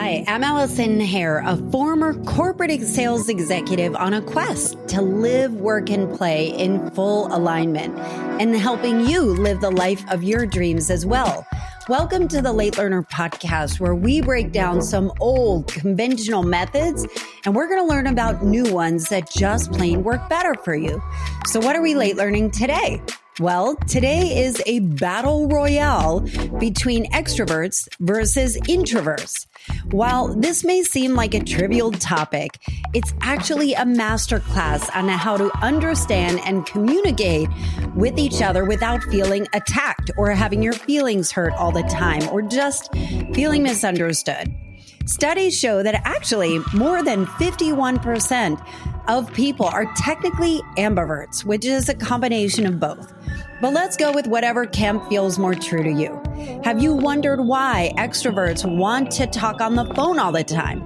Hi, I'm Allison Hare, a former corporate sales executive on a quest to live, work, and play in full alignment and helping you live the life of your dreams as well. Welcome to the Late Learner Podcast, where we break down some old conventional methods and we're going to learn about new ones that just plain work better for you. So what are we late learning today? Well, today is a battle royale between extroverts versus introverts. While this may seem like a trivial topic, it's actually a masterclass on how to understand and communicate with each other without feeling attacked or having your feelings hurt all the time or just feeling misunderstood. Studies show that actually more than 51% of people are technically ambiverts, which is a combination of both. But let's go with whatever camp feels more true to you. Have you wondered why extroverts want to talk on the phone all the time?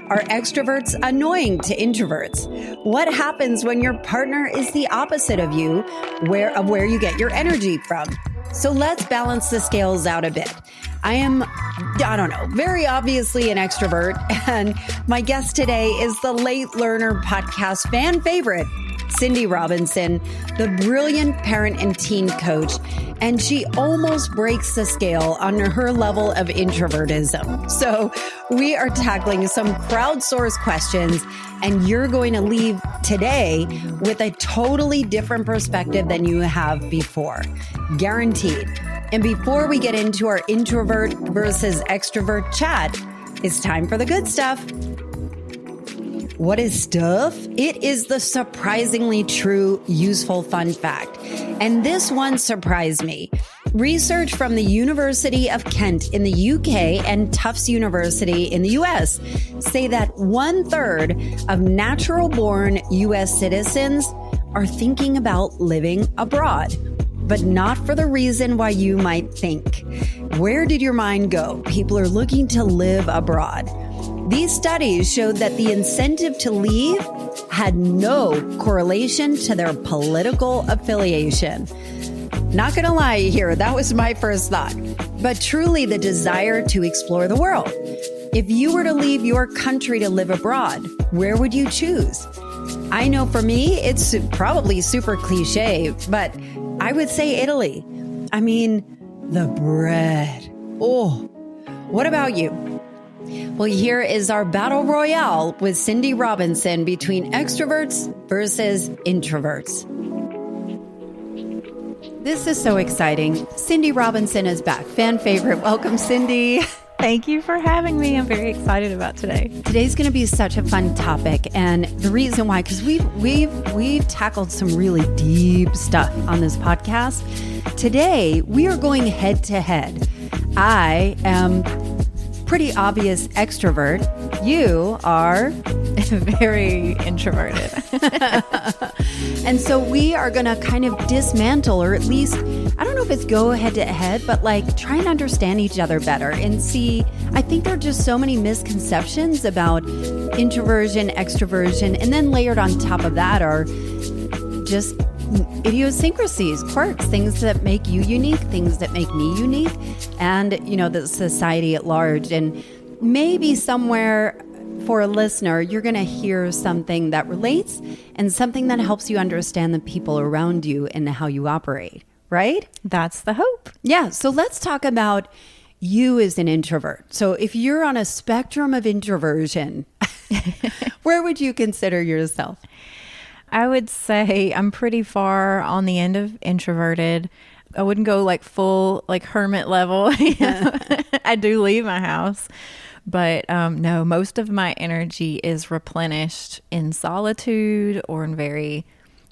Are extroverts annoying to introverts? What happens when your partner is the opposite of you, where you get your energy from? So let's balance the scales out a bit. I am, very obviously an extrovert, and my guest today is the Late Learner Podcast fan favorite, Cindy Robinson, the brilliant parent and teen coach, and she almost breaks the scale on her level of introvertism. So we are tackling some crowdsourced questions, and you're going to leave today with a totally different perspective than you have before. Guaranteed. And before we get into our introvert versus extrovert chat, it's time for the good stuff. What is stuff? It is the surprisingly true, useful fun fact. And this one surprised me. Research from the University of Kent in the UK and Tufts University in the US say that 1/3 of natural-born US citizens are thinking about living abroad, but not for the reason why you might think. Where did your mind go? People are looking to live abroad. These studies showed that the incentive to leave had no correlation to their political affiliation. Not gonna lie here, that was my first thought, but truly the desire to explore the world. If you were to leave your country to live abroad, where would you choose? I know for me, it's probably super cliche, but I would say Italy. I mean, the bread. Oh, what about you? Well, here is our battle royale with Cindy Robinson between extroverts versus introverts. This is so exciting. Cindy Robinson is back. Fan favorite. Welcome, Cindy. Thank you for having me. I'm very excited about today. Today's going to be such a fun topic, and the reason why, because we've tackled some really deep stuff on this podcast. Today, we are going head to head. I am pretty obvious extrovert. You are very introverted. And so we are going to kind of dismantle, or at least, I don't know if it's go head to head, but like try and understand each other better and see. I think there are just so many misconceptions about introversion, extroversion, and then layered on top of that are just idiosyncrasies, quirks, things that make you unique, things that make me unique, and, the society at large. And maybe somewhere for a listener, you're going to hear something that relates and something that helps you understand the people around you and how you operate, right? That's the hope. Yeah. So let's talk about you as an introvert. So if you're on a spectrum of introversion, where would you consider yourself? I would say I'm pretty far on the end of introverted. I wouldn't go like full like hermit level. I do leave my house, but no, most of my energy is replenished in solitude or in very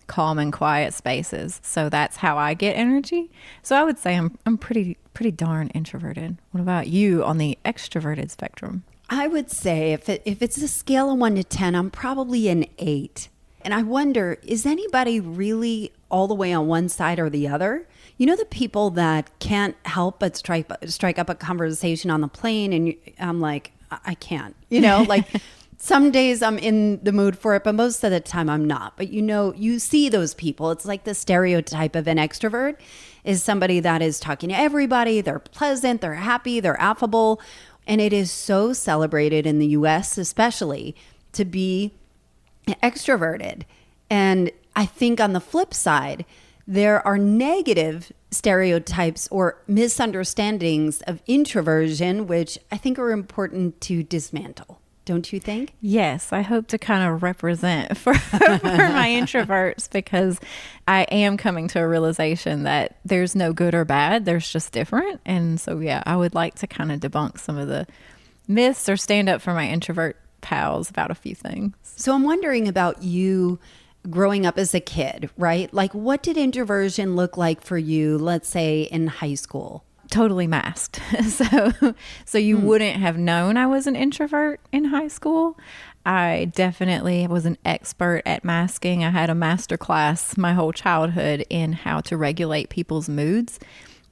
calm and quiet spaces. So that's how I get energy. So I would say I'm pretty darn introverted. What about you on the extroverted spectrum? I would say if it's a scale of 1 to 10, I'm probably an 8. And I wonder, is anybody really all the way on one side or the other? You know, the people that can't help but strike up a conversation on the plane, and I'm like, I can't. Like some days I'm in the mood for it, but most of the time I'm not. But you see those people. It's like the stereotype of an extrovert is somebody that is talking to everybody. They're pleasant, they're happy, they're affable. And it is so celebrated in the US, especially, to be extroverted. And I think on the flip side, there are negative stereotypes or misunderstandings of introversion, which I think are important to dismantle. Don't you think? Yes, I hope to kind of represent for my introverts, because I am coming to a realization that there's no good or bad. There's just different. And so, yeah, I would like to kind of debunk some of the myths or stand up for my introvert pals about a few things. So I'm wondering about you growing up as a kid, right? Like, what did introversion look like for you, let's say in high school? Totally masked. So you wouldn't have known I was an introvert in high school. I definitely was an expert at masking. I had a master class my whole childhood in how to regulate people's moods.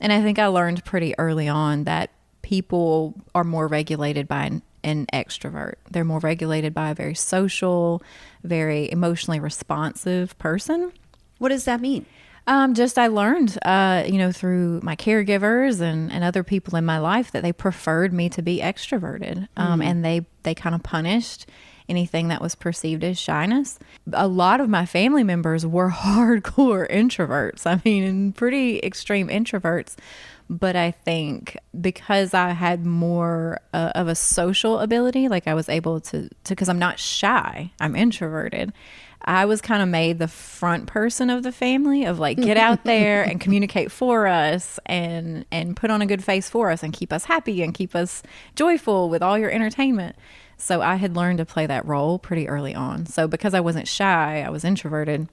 And I think I learned pretty early on that people are more regulated by an extrovert. They're more regulated by a very social, very emotionally responsive person. What does that mean? I learned, through my caregivers and other people in my life that they preferred me to be extroverted. And they kind of punished anything that was perceived as shyness. A lot of my family members were hardcore introverts. I mean, pretty extreme introverts. But I think because I had more of a social ability, like I was able to, because I'm not shy, I'm introverted. I was kind of made the front person of the family of like, get out there and communicate for us and put on a good face for us and keep us happy and keep us joyful with all your entertainment. So I had learned to play that role pretty early on. So because I wasn't shy, I was introverted.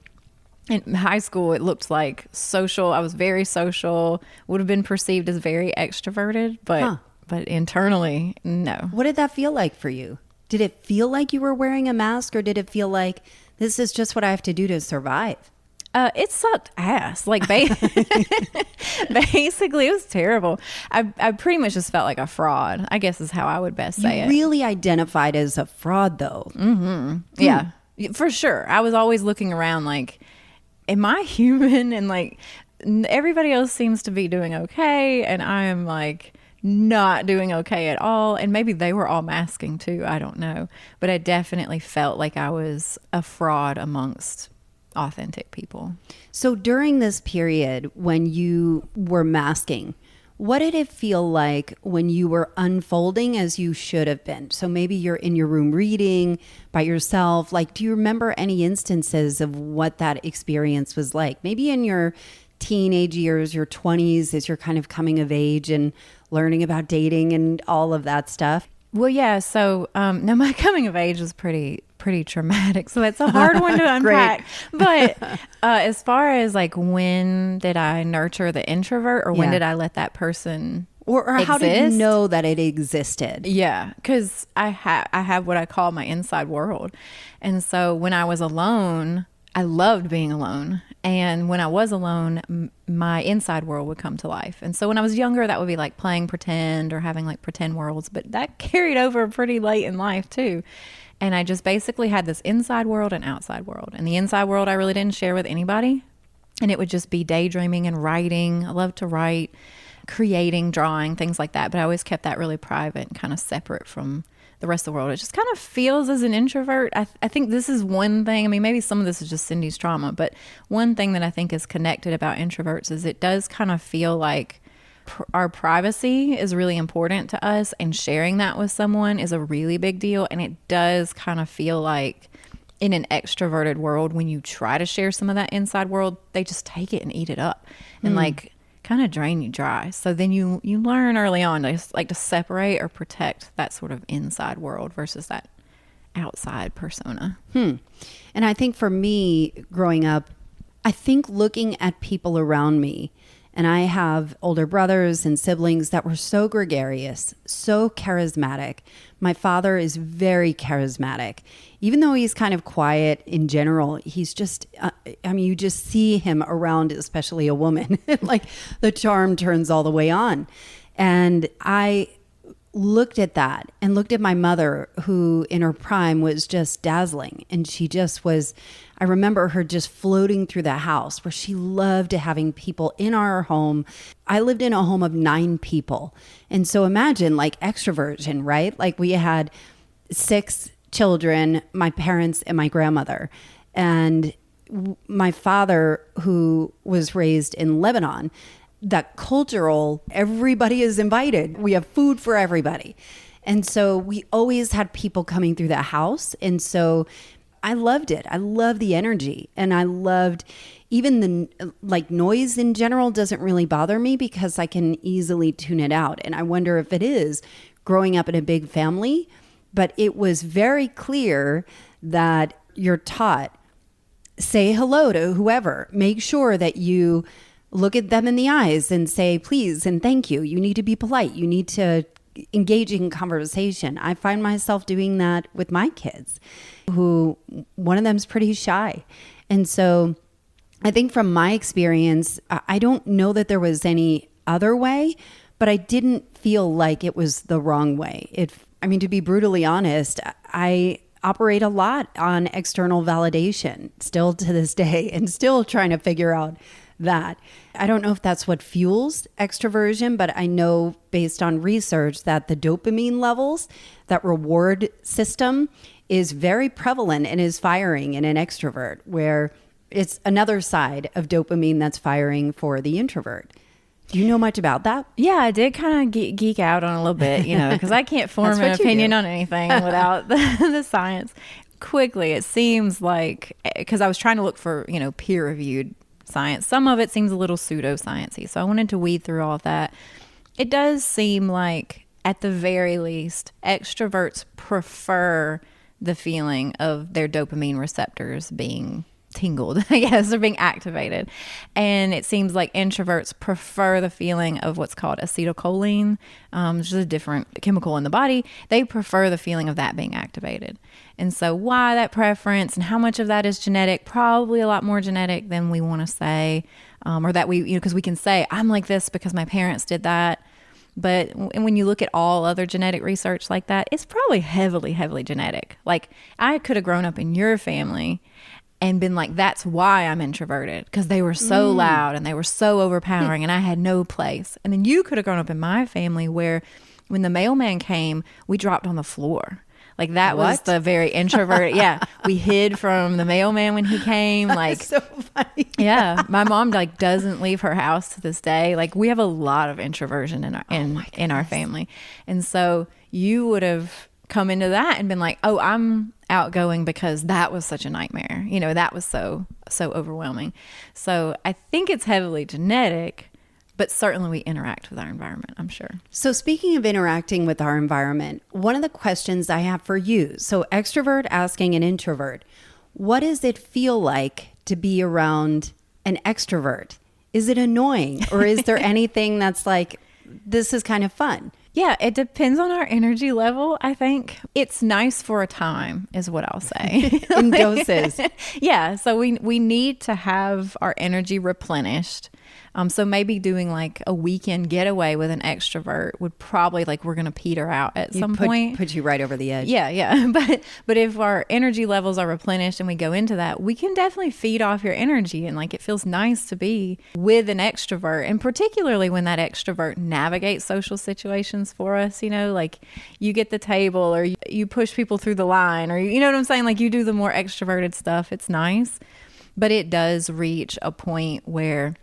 In high school, it looked like social. I was very social, would have been perceived as very extroverted, but internally, no. What did that feel like for you? Did it feel like you were wearing a mask, or did it feel like this is just what I have to do to survive? It sucked ass. Like basically, it was terrible. I pretty much just felt like a fraud, I guess is how I would best say it. You really identified as a fraud, though. Mm-hmm. Yeah, for sure. I was always looking around like, am I human? And like, everybody else seems to be doing okay, and I am like not doing okay at all. And maybe they were all masking too, I don't know, but I definitely felt like I was a fraud amongst authentic people. So during this period when you were masking, what did it feel like when you were unfolding as you should have been? So maybe you're in your room reading by yourself. Like, do you remember any instances of what that experience was like? Maybe in your teenage years, your 20s, as you're kind of coming of age and learning about dating and all of that stuff. Well, yeah. So, no, my coming of age was pretty traumatic. So that's a hard one to unpack. But as far as like, when did I nurture the introvert, or when did I let that person or how did you know that it existed? Yeah, because I have what I call my inside world. And so when I was alone, I loved being alone. And when I was alone, my inside world would come to life. And so when I was younger, that would be like playing pretend or having like pretend worlds. But that carried over pretty late in life too. And I just basically had this inside world and outside world. And the inside world I really didn't share with anybody. And it would just be daydreaming and writing. I love to write, creating, drawing, things like that. But I always kept that really private and kind of separate from the rest of the world. It just kind of feels as an introvert. I think this is one thing. I mean, maybe some of this is just Cindy's trauma, but one thing that I think is connected about introverts is it does kind of feel like our privacy is really important to us, and sharing that with someone is a really big deal. And it does kind of feel like in an extroverted world, when you try to share some of that inside world, they just take it and eat it up and like kind of drain you dry. So then you learn early on to like to separate or protect that sort of inside world versus that outside persona. And I think for me growing up, I think looking at people around me, and I have older brothers and siblings that were so gregarious, so charismatic. My father is very charismatic. Even though he's kind of quiet in general, he's just, you just see him around, especially a woman. Like the charm turns all the way on. And I looked at that and looked at my mother, who in her prime was just dazzling. And she just was, I remember her just floating through the house, where she loved having people in our home. I lived in a home of 9 people. And so imagine like extroversion, right? Like we had 6 children, my parents and my grandmother. And my father, who was raised in Lebanon, that cultural, everybody is invited. We have food for everybody. And so we always had people coming through the house. And so I loved it. I loved the energy. And I loved even the like noise in general doesn't really bother me because I can easily tune it out. And I wonder if it is growing up in a big family, but it was very clear that you're taught, say hello to whoever, make sure that you look at them in the eyes and say, please and thank you. You need to be polite. You need to engage in conversation. I find myself doing that with my kids, who one of them's pretty shy. And so I think from my experience, I don't know that there was any other way, but I didn't feel like it was the wrong way. To be brutally honest, I operate a lot on external validation still to this day, and still trying to figure out that. I don't know if that's what fuels extroversion, but I know based on research that the dopamine levels, that reward system, is very prevalent and is firing in an extrovert, where it's another side of dopamine that's firing for the introvert. Do you know much about that? Yeah, I did kind of geek out on a little bit, because I can't form an opinion on anything without the science. Quickly, it seems like, because I was trying to look for, peer-reviewed science. Some of it seems a little pseudoscience-y, so I wanted to weed through all of that. It does seem like, at the very least, extroverts prefer the feeling of their dopamine receptors being tingled, I guess, or being activated. And it seems like introverts prefer the feeling of what's called acetylcholine, which is a different chemical in the body. They prefer the feeling of that being activated. And so why that preference and how much of that is genetic? Probably a lot more genetic than we want to say, or that we, because we can say, I'm like this because my parents did that. But when you look at all other genetic research like that, it's probably heavily, heavily genetic. Like I could have grown up in your family and been like, that's why I'm introverted, because they were so loud and they were so overpowering and I had no place. And then you could have grown up in my family where when the mailman came, we dropped on the floor. Like that was the very introverted. Yeah. We hid from the mailman when he came. Like, that's so funny. Yeah. My mom doesn't leave her house to this day. Like we have a lot of introversion in our family. And so you would have come into that and been like, oh, I'm outgoing because that was such a nightmare. That was so overwhelming. So I think it's heavily genetic, but certainly we interact with our environment, I'm sure. So speaking of interacting with our environment, one of the questions I have for you, so extrovert asking an introvert, what does it feel like to be around an extrovert? Is it annoying, or is there anything that's like, this is kind of fun? Yeah, it depends on our energy level, I think. It's nice for a time is what I'll say. In doses. Yeah, so we need to have our energy replenished. So maybe doing like a weekend getaway with an extrovert would probably, like, we're going to peter out at some point. Put you right over the edge. Yeah. But if our energy levels are replenished and we go into that, we can definitely feed off your energy. And like, it feels nice to be with an extrovert. And particularly when that extrovert navigates social situations for us, like you get the table or you push people through the line, or you know what I'm saying? Like you do the more extroverted stuff. It's nice, but it does reach a point where,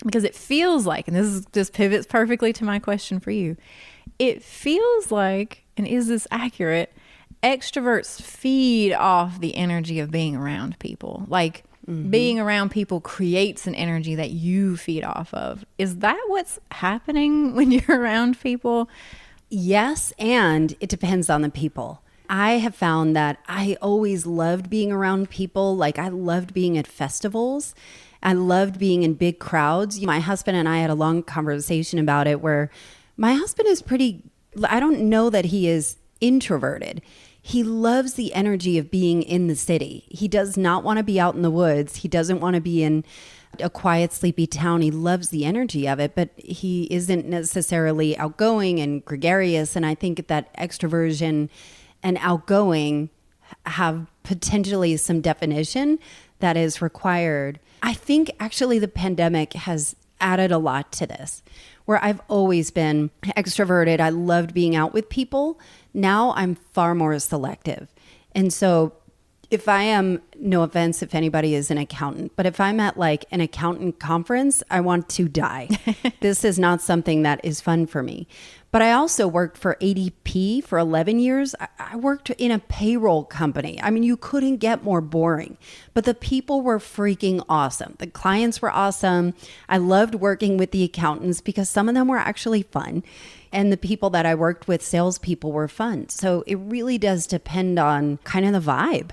because it feels like, and this pivots perfectly to my question for you, it feels like, and is this accurate, extroverts feed off the energy of being around people. Like being around people creates an energy that you feed off of. Is that what's happening when you're around people? Yes, and it depends on the people. I have found that I always loved being around people. Like I loved being at festivals. I loved being in big crowds. My husband and I had a long conversation about it, where my husband is I don't know that he is introverted. He loves the energy of being in the city. He does not want to be out in the woods. He doesn't want to be in a quiet, sleepy town. He loves the energy of it, but he isn't necessarily outgoing and gregarious. And I think that extroversion and outgoing have potentially some definition that is required. I think actually the pandemic has added a lot to this, where I've always been extroverted. I loved being out with people. Now I'm far more selective. And so if I am, no offense if anybody is an accountant, but if I'm at like an accountant conference, I want to die. This is not something that is fun for me. But I also worked for ADP for 11 years. I worked in a payroll company. I mean, you couldn't get more boring, but the people were freaking awesome. The clients were awesome. I loved working with the accountants because some of them were actually fun. And the people that I worked with, salespeople, were fun. So it really does depend on kind of the vibe.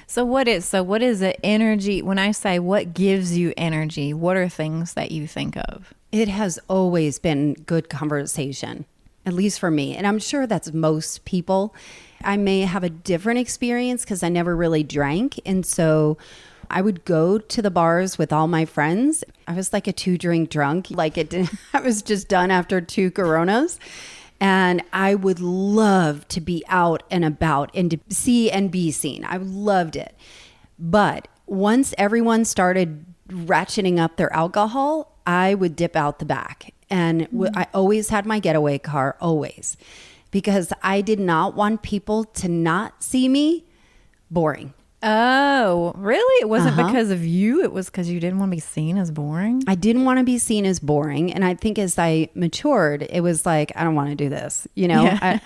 So what is the energy? When I say what gives you energy, what are things that you think of? It has always been good conversation, at least for me. And I'm sure that's most people. I may have a different experience because I never really drank. And so I would go to the bars with all my friends. I was like a 2-drink drunk. I was just done after 2 Coronas. And I would love to be out and about and to see and be seen. I loved it. But once everyone started ratcheting up their alcohol, I would dip out the back. And I always had my getaway car, always. Because I did not want people to not see me boring. Oh, really? It wasn't because of you. It was because you didn't want to be seen as boring. I didn't want to be seen as boring. And I think as I matured, it was like, I don't want to do this. You know, Yeah.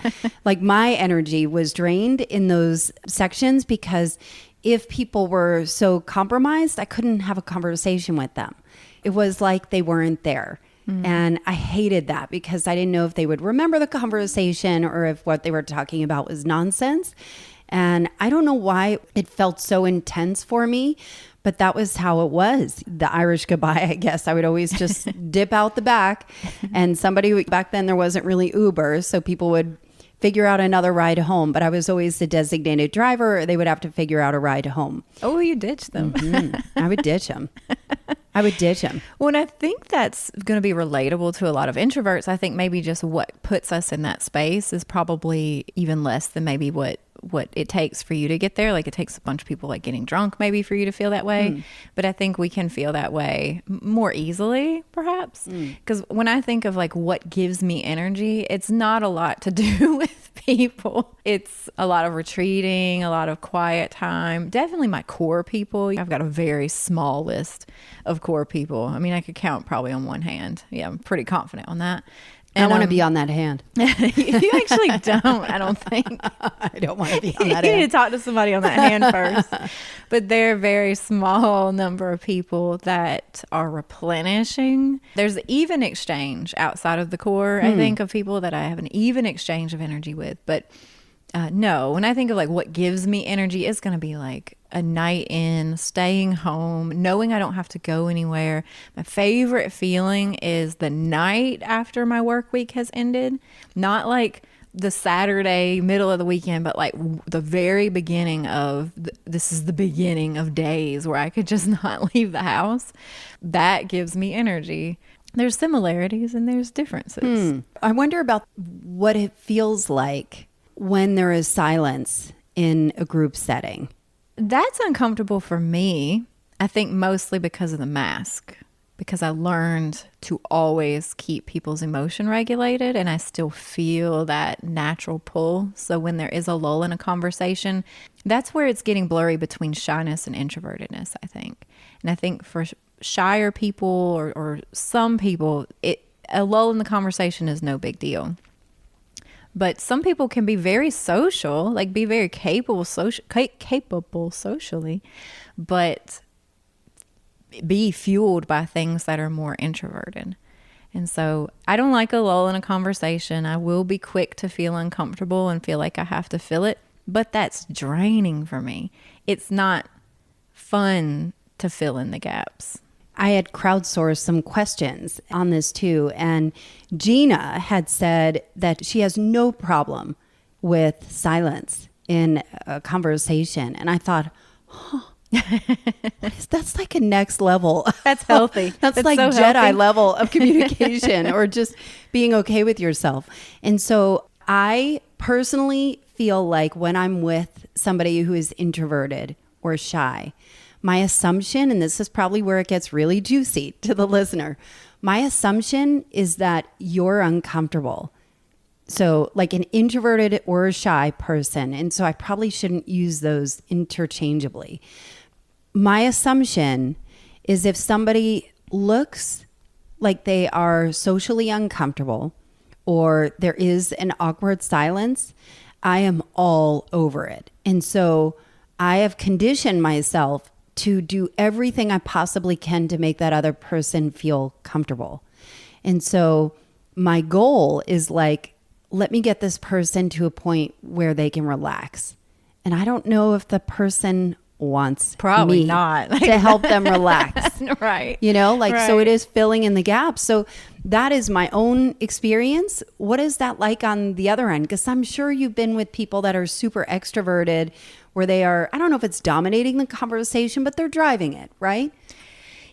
Like my energy was drained in those sections because if people were so compromised, I couldn't have a conversation with them. It was like they weren't there. And I hated that because I didn't know if they would remember the conversation or if what they were talking about was nonsense. And I don't know why it felt so intense for me, but that was how it was. The Irish goodbye, I guess. I would always just dip out the back. And back then there wasn't really Uber, so people would figure out another ride home. But I was always the designated driver, or they would have to figure out a ride home. Oh, you ditched them. I would ditch them. Well, and I think that's going to be relatable to a lot of introverts. I think maybe just what puts us in that space is probably even less than maybe what it takes for you to get there. Like it takes a bunch of people like getting drunk maybe for you to feel that way. But I think we can feel that way more easily perhaps. Because when I think of like what gives me energy, it's not a lot to do with people. It's a lot of retreating, a lot of quiet time. Definitely my core people. I've got a very small list of core people. I mean, I could count probably on one hand. Yeah, I'm pretty confident on that. And I want to be on that hand. You actually don't, I don't think. I don't want to be on that You hand. need to talk to somebody on that hand first. But they're a very small number of people that are replenishing. There's even exchange outside of the core, I think, of people that I have an even exchange of energy with. But no, when I think of like what gives me energy, it's going to be like a night in, staying home, knowing I don't have to go anywhere. My favorite feeling is the night after my work week has ended. Not like the Saturday, middle of the weekend, but like the very beginning of, this is the beginning of days where I could just not leave the house. That gives me energy. There's similarities and there's differences. I wonder about what it feels like when there is silence in a group setting. That's uncomfortable for me. I think mostly because of the mask, because I learned to always keep people's emotion regulated and I still feel that natural pull. So when there is a lull in a conversation, that's where it's getting blurry between shyness and introvertedness, I think. And I think for shyer people or some people, a lull in the conversation is no big deal. But some people can be very social, like be very capable socially, but be fueled by things that are more introverted. And so I don't like a lull in a conversation. I will be quick to feel uncomfortable and feel like I have to fill it, but that's draining for me. It's not fun to fill in the gaps. I had crowdsourced some questions on this too. And Gina had said that she has no problem with silence in a conversation. And I thought, That's like a next level. That's healthy. That's like so Jedi healthy. level of communication or just being okay with yourself. And so I personally feel like when I'm with somebody who is introverted or shy, my assumption, and this is probably where it gets really juicy to the listener, my assumption is that you're uncomfortable. So like an introverted or a shy person. And so I probably shouldn't use those interchangeably. My assumption is if somebody looks like they are socially uncomfortable or there is an awkward silence, I am all over it. And so I have conditioned myself to do everything I possibly can to make that other person feel comfortable. And so my goal is like, let me get this person to a point where they can relax. And I don't know if the person wants Probably me not. to help them relax. Right. You know, like, Right. So it is filling in the gaps. So that is my own experience. What is that like on the other end? Because I'm sure you've been with people that are super extroverted where they are, I don't know if it's dominating the conversation, but they're driving it, right?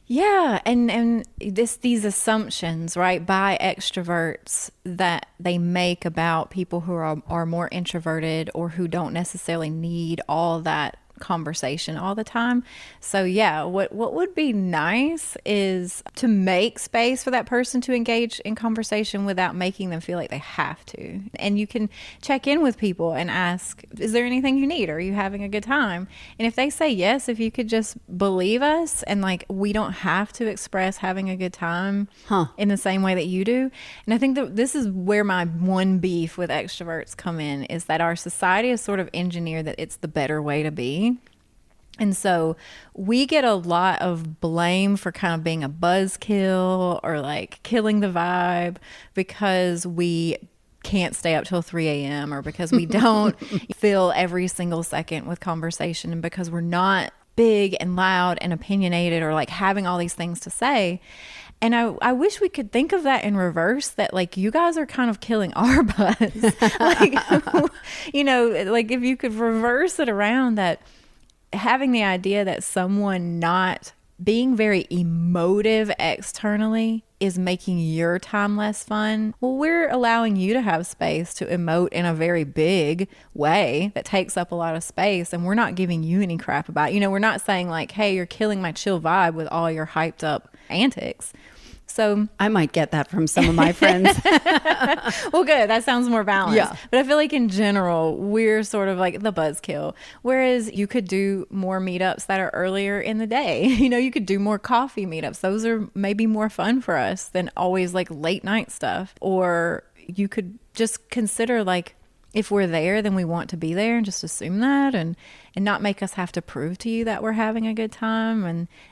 Yeah, and these assumptions, right, by extroverts that they make about people who are more introverted or who don't necessarily need all that conversation all the time. So yeah, what would be nice is to make space for that person to engage in conversation without making them feel like they have to. And you can check in with people and ask, is there anything you need? Are you having a good time? And if they say yes, if you could just believe us and like we don't have to express having a good time in the same way that you do. And I think that this is where my one beef with extroverts come in, is that our society is sort of engineered that it's the better way to be. And so we get a lot of blame for kind of being a buzzkill or like killing the vibe because we can't stay up till 3 a.m. or because we don't fill every single second with conversation and because we're not big and loud and opinionated or like having all these things to say. And I wish we could think of that in reverse, that like you guys are kind of killing our buzz. Like, you know, like if you could reverse it around, that having the idea that someone not being very emotive externally is making your time less fun. Well, we're allowing you to have space to emote in a very big way that takes up a lot of space, and we're not giving you any crap about it. You know, we're not saying like, hey, you're killing my chill vibe with all your hyped up antics. So I might get that from some of my friends. well, good. That sounds more balanced. Yeah. But I feel like in general, we're sort of like the buzzkill. Whereas you could do more meetups that are earlier in the day. You know, you could do more coffee meetups. Those are maybe more fun for us than always like late night stuff. Or you could just consider like, if we're there, then we want to be there, and just assume that and not make us have to prove to you that we're having a good time.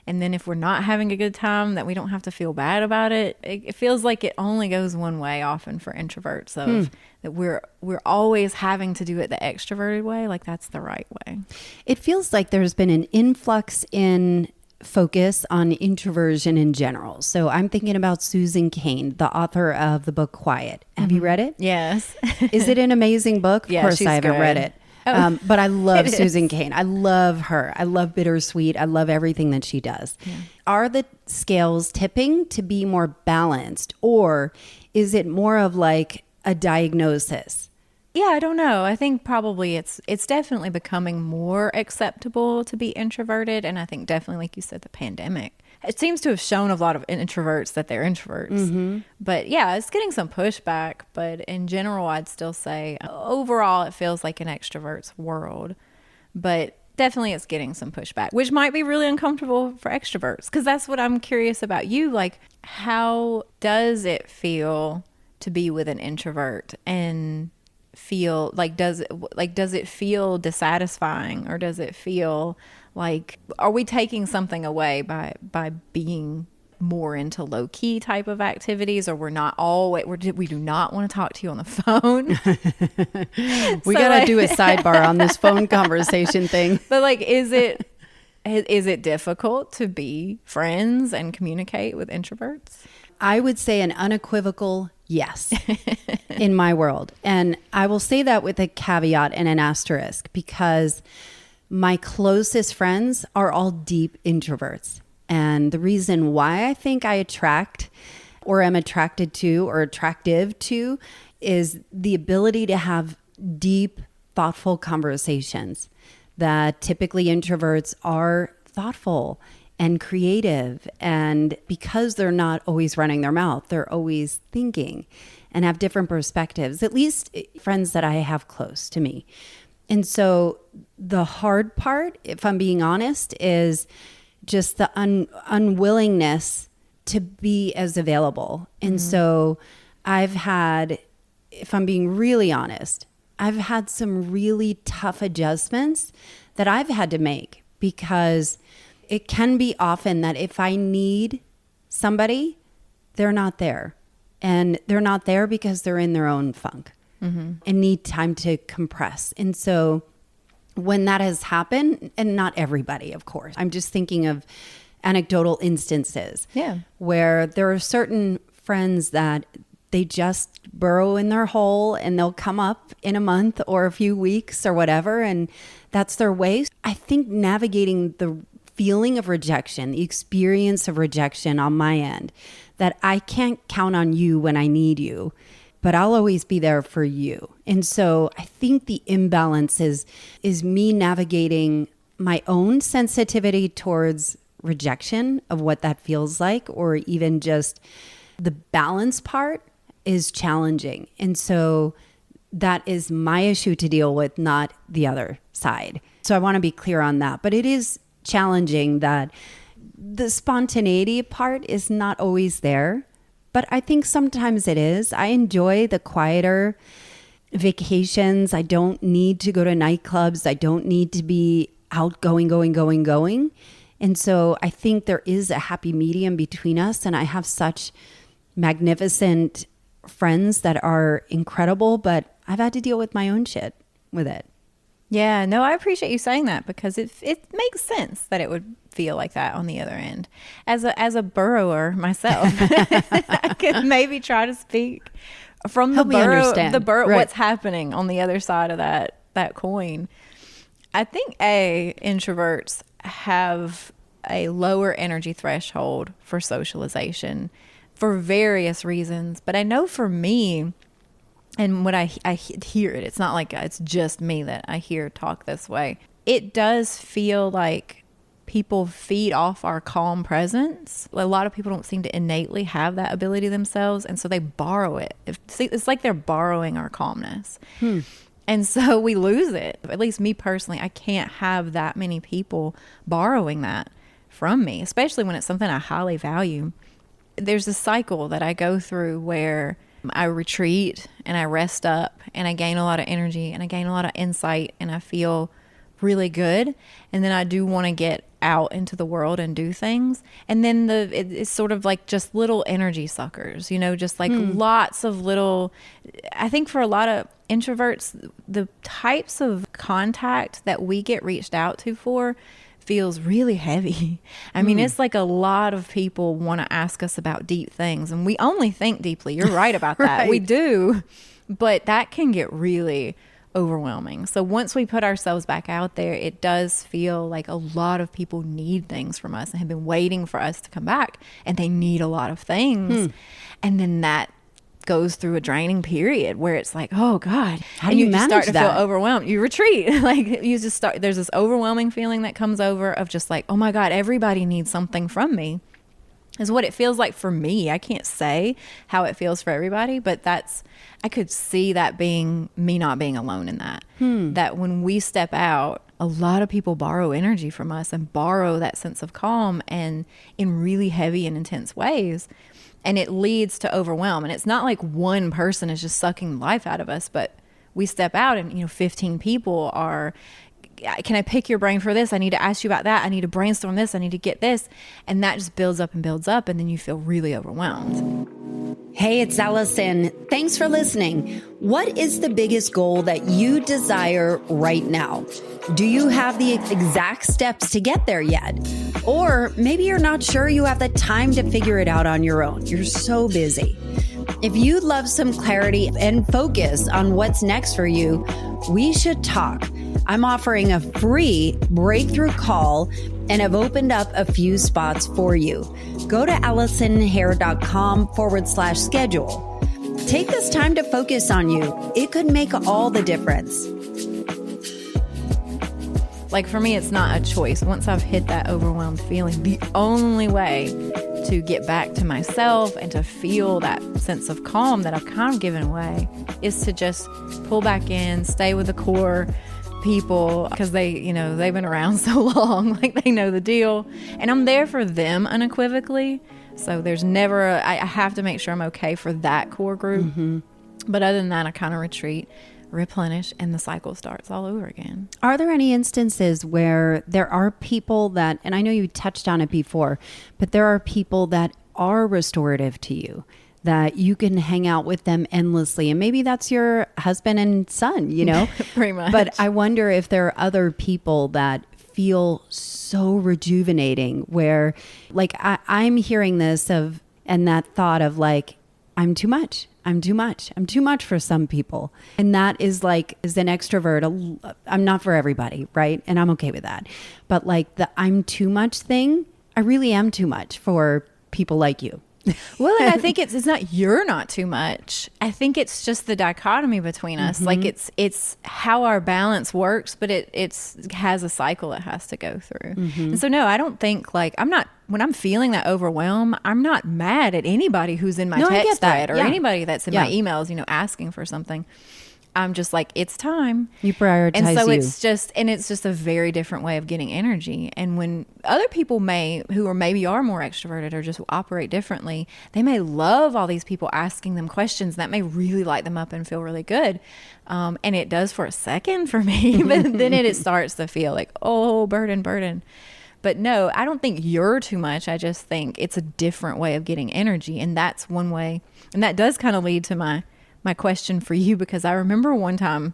And then if we're not having a good time, that we don't have to feel bad about it. It feels like it only goes one way often for introverts, of that we're always having to do it the extroverted way. Like that's the right way. It feels like there's been an influx in focus on introversion in general. So I'm thinking about Susan Cain, the author of the book Quiet. Have you read it? Yes. Is it an amazing book? Of Yeah, course, she's I haven't good. read it. Oh. But I love It Susan is. Cain. I love her. I love Bittersweet. I love everything that she does. Yeah. Are the scales tipping to be more balanced, or is it more of like a diagnosis? Yeah, I don't know. I think probably it's definitely becoming more acceptable to be introverted. And I think definitely, like you said, the pandemic, it seems to have shown a lot of introverts that they're introverts. Mm-hmm. But yeah, it's getting some pushback. But in general, I'd still say overall, it feels like an extrovert's world. But definitely it's getting some pushback, which might be really uncomfortable for extroverts. Because that's what I'm curious about you. Like, how does it feel to be with an introvert and feel like, does it feel dissatisfying, or does it feel like, are we taking something away by being more into low key type of activities, or we do not want to talk to you on the phone? We gotta do a sidebar on this phone conversation thing. But like, is it difficult to be friends and communicate with introverts? I would say an unequivocal yes in my world. And I will say that with a caveat and an asterisk, because My closest friends are all deep introverts. And the reason why I think I attract or am attracted to or attractive to is the ability to have deep, thoughtful conversations. That typically introverts are thoughtful and creative. And because they're not always running their mouth, they're always thinking and have different perspectives, at least friends that I have close to me. And so the hard part, if I'm being honest, is just the unwillingness to be as available. And so I've had, if I'm being really honest, I've had some really tough adjustments that I've had to make, because it can be often that if I need somebody, they're not there. And they're not there because they're in their own funk and need time to compress. And so when that has happened, and not everybody, of course, I'm just thinking of anecdotal instances where there are certain friends that they just burrow in their hole and they'll come up in a month or a few weeks or whatever, and that's their way. I think navigating the feeling of rejection, the experience of rejection on my end, that I can't count on you when I need you, but I'll always be there for you. And so I think the imbalance is me navigating my own sensitivity towards rejection of what that feels like, or even just the balance part is challenging. And so that is my issue to deal with, not the other side. So I want to be clear on that. But it is challenging that the spontaneity part is not always there. But I think sometimes it is. I enjoy the quieter vacations. I don't need to go to nightclubs. I don't need to be out going. And so I think there is a happy medium between us. And I have such magnificent friends that are incredible, but I've had to deal with my own shit with it. Yeah, no, I appreciate you saying that, because it makes sense that it would feel like that on the other end. As a burrower myself, I could maybe try to speak from the burrow, right. What's happening on the other side of that coin. I think introverts have a lower energy threshold for socialization for various reasons, but I know for me, and when I hear it, it's not like it's just me that I hear talk this way. It does feel like people feed off our calm presence. A lot of people don't seem to innately have that ability themselves, and so they borrow it. It's like they're borrowing our calmness. And so we lose it. At least me personally, I can't have that many people borrowing that from me, especially when it's something I highly value. There's a cycle that I go through where I retreat and I rest up and I gain a lot of energy and I gain a lot of insight and I feel really good. And then I do want to get out into the world and do things. And then it's sort of like just little energy suckers, just like lots of little, I think for a lot of introverts, the types of contact that we get reached out to for feels really heavy. I mean, it's like a lot of people want to ask us about deep things, and we only think deeply. You're right about that. Right. We do, but that can get really overwhelming. So once we put ourselves back out there, it does feel like a lot of people need things from us and have been waiting for us to come back, and they need a lot of things. And then that goes through a draining period where it's like, oh God, how do you manage start to that? Feel overwhelmed. You retreat. Like you just start, there's this overwhelming feeling that comes over of just like, oh my God, everybody needs something from me, is what it feels like for me. I can't say how it feels for everybody, but I could see that being me not being alone in that. That when we step out, a lot of people borrow energy from us and borrow that sense of calm, and in really heavy and intense ways. And it leads to overwhelm. And it's not like one person is just sucking life out of us, but we step out and, 15 people are, can I pick your brain for this? I need to ask you about that. I need to brainstorm this. I need to get this. And that just builds up. And then you feel really overwhelmed. Hey, it's Allison. Thanks for listening. What is the biggest goal that you desire right now? Do you have the exact steps to get there yet? Or maybe you're not sure you have the time to figure it out on your own. You're so busy. If you'd love some clarity and focus on what's next for you, we should talk. I'm offering a free breakthrough call and have opened up a few spots for you. Go to AllisonHair.com/schedule. Take this time to focus on you. It could make all the difference. Like for me, it's not a choice. Once I've hit that overwhelmed feeling, the only way to get back to myself and to feel that sense of calm that I've kind of given away is to just pull back in, stay with the core people, because they've been around so long, like they know the deal, and I'm there for them unequivocally. So there's never I have to make sure I'm okay for that core group. Mm-hmm. But other than that, I kind of retreat, replenish, and the cycle starts all over again. Are there any instances where there are people that, and I know you touched on it before, but there are people that are restorative to you, that you can hang out with them endlessly, and maybe that's your husband and son, Pretty much. But I wonder if there are other people that feel so rejuvenating, where like I'm hearing this and that thought of like, I'm too much for some people. And that is like, as an extrovert, I'm not for everybody, right? And I'm okay with that. But like the I'm too much thing, I really am too much for people like you. Well, and I think it's not you're not too much. I think it's just the dichotomy between us. Mm-hmm. Like it's how our balance works, but it has a cycle it has to go through. Mm-hmm. And so no, I don't think like when I'm feeling that overwhelm, I'm not mad at anybody who's in my text thread or anybody that's in my emails, asking for something. I'm just like, it's time. You prioritize and so you. it's just a very different way of getting energy. And when other people who are maybe more extroverted or just operate differently, they may love all these people asking them questions that may really light them up and feel really good. And it does for a second for me, but then it starts to feel like, oh, burden. But no, I don't think you're too much. I just think it's a different way of getting energy. And that's one way. And that does kind of lead to my question for you, because I remember one time,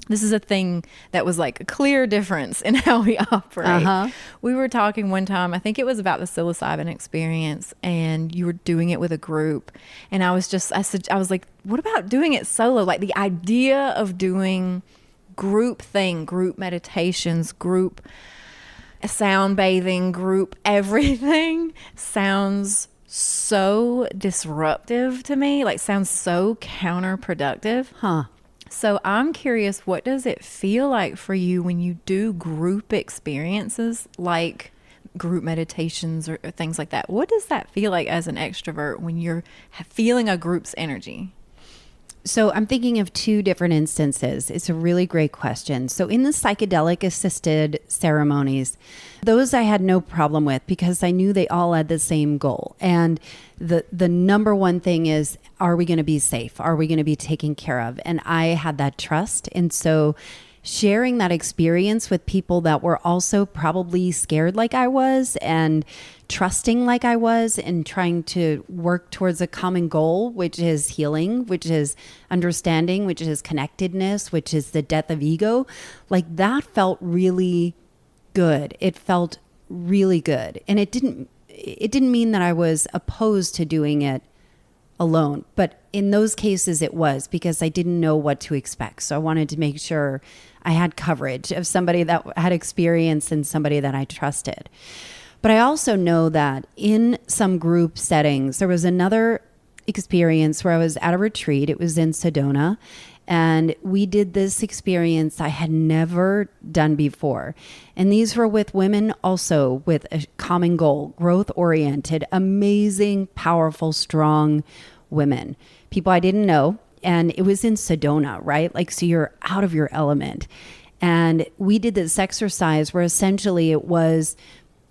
this is a thing that was like a clear difference in how we operate. Uh-huh. We were talking one time, I think it was about the psilocybin experience, and you were doing it with a group. And I was like, what about doing it solo? Like the idea of doing group meditations, group sound bathing, group everything sounds so disruptive to me, like sounds so counterproductive. So I'm curious, what does it feel like for you when you do group experiences like group meditations or things like that? What does that feel like as an extrovert when you're feeling a group's energy? So I'm thinking of two different instances. It's a really great question. So in the psychedelic assisted ceremonies, those I had no problem with because I knew they all had the same goal. And the number one thing is, are we going to be safe? Are we going to be taken care of? And I had that trust. And so sharing that experience with people that were also probably scared like I was and trusting like I was and trying to work towards a common goal, which is healing, which is understanding, which is connectedness, which is the death of ego. Like that felt really good. It felt really good. And it didn't mean that I was opposed to doing it alone. But in those cases it was, because I didn't know what to expect. So I wanted to make sure I had coverage of somebody that had experience and somebody that I trusted. But I also know that in some group settings, there was another experience where I was at a retreat. It was in Sedona. And we did this experience I had never done before. And these were with women also with a common goal, growth-oriented, amazing, powerful, strong women. People I didn't know. And it was in Sedona, right? Like, so you're out of your element. And we did this exercise where essentially it was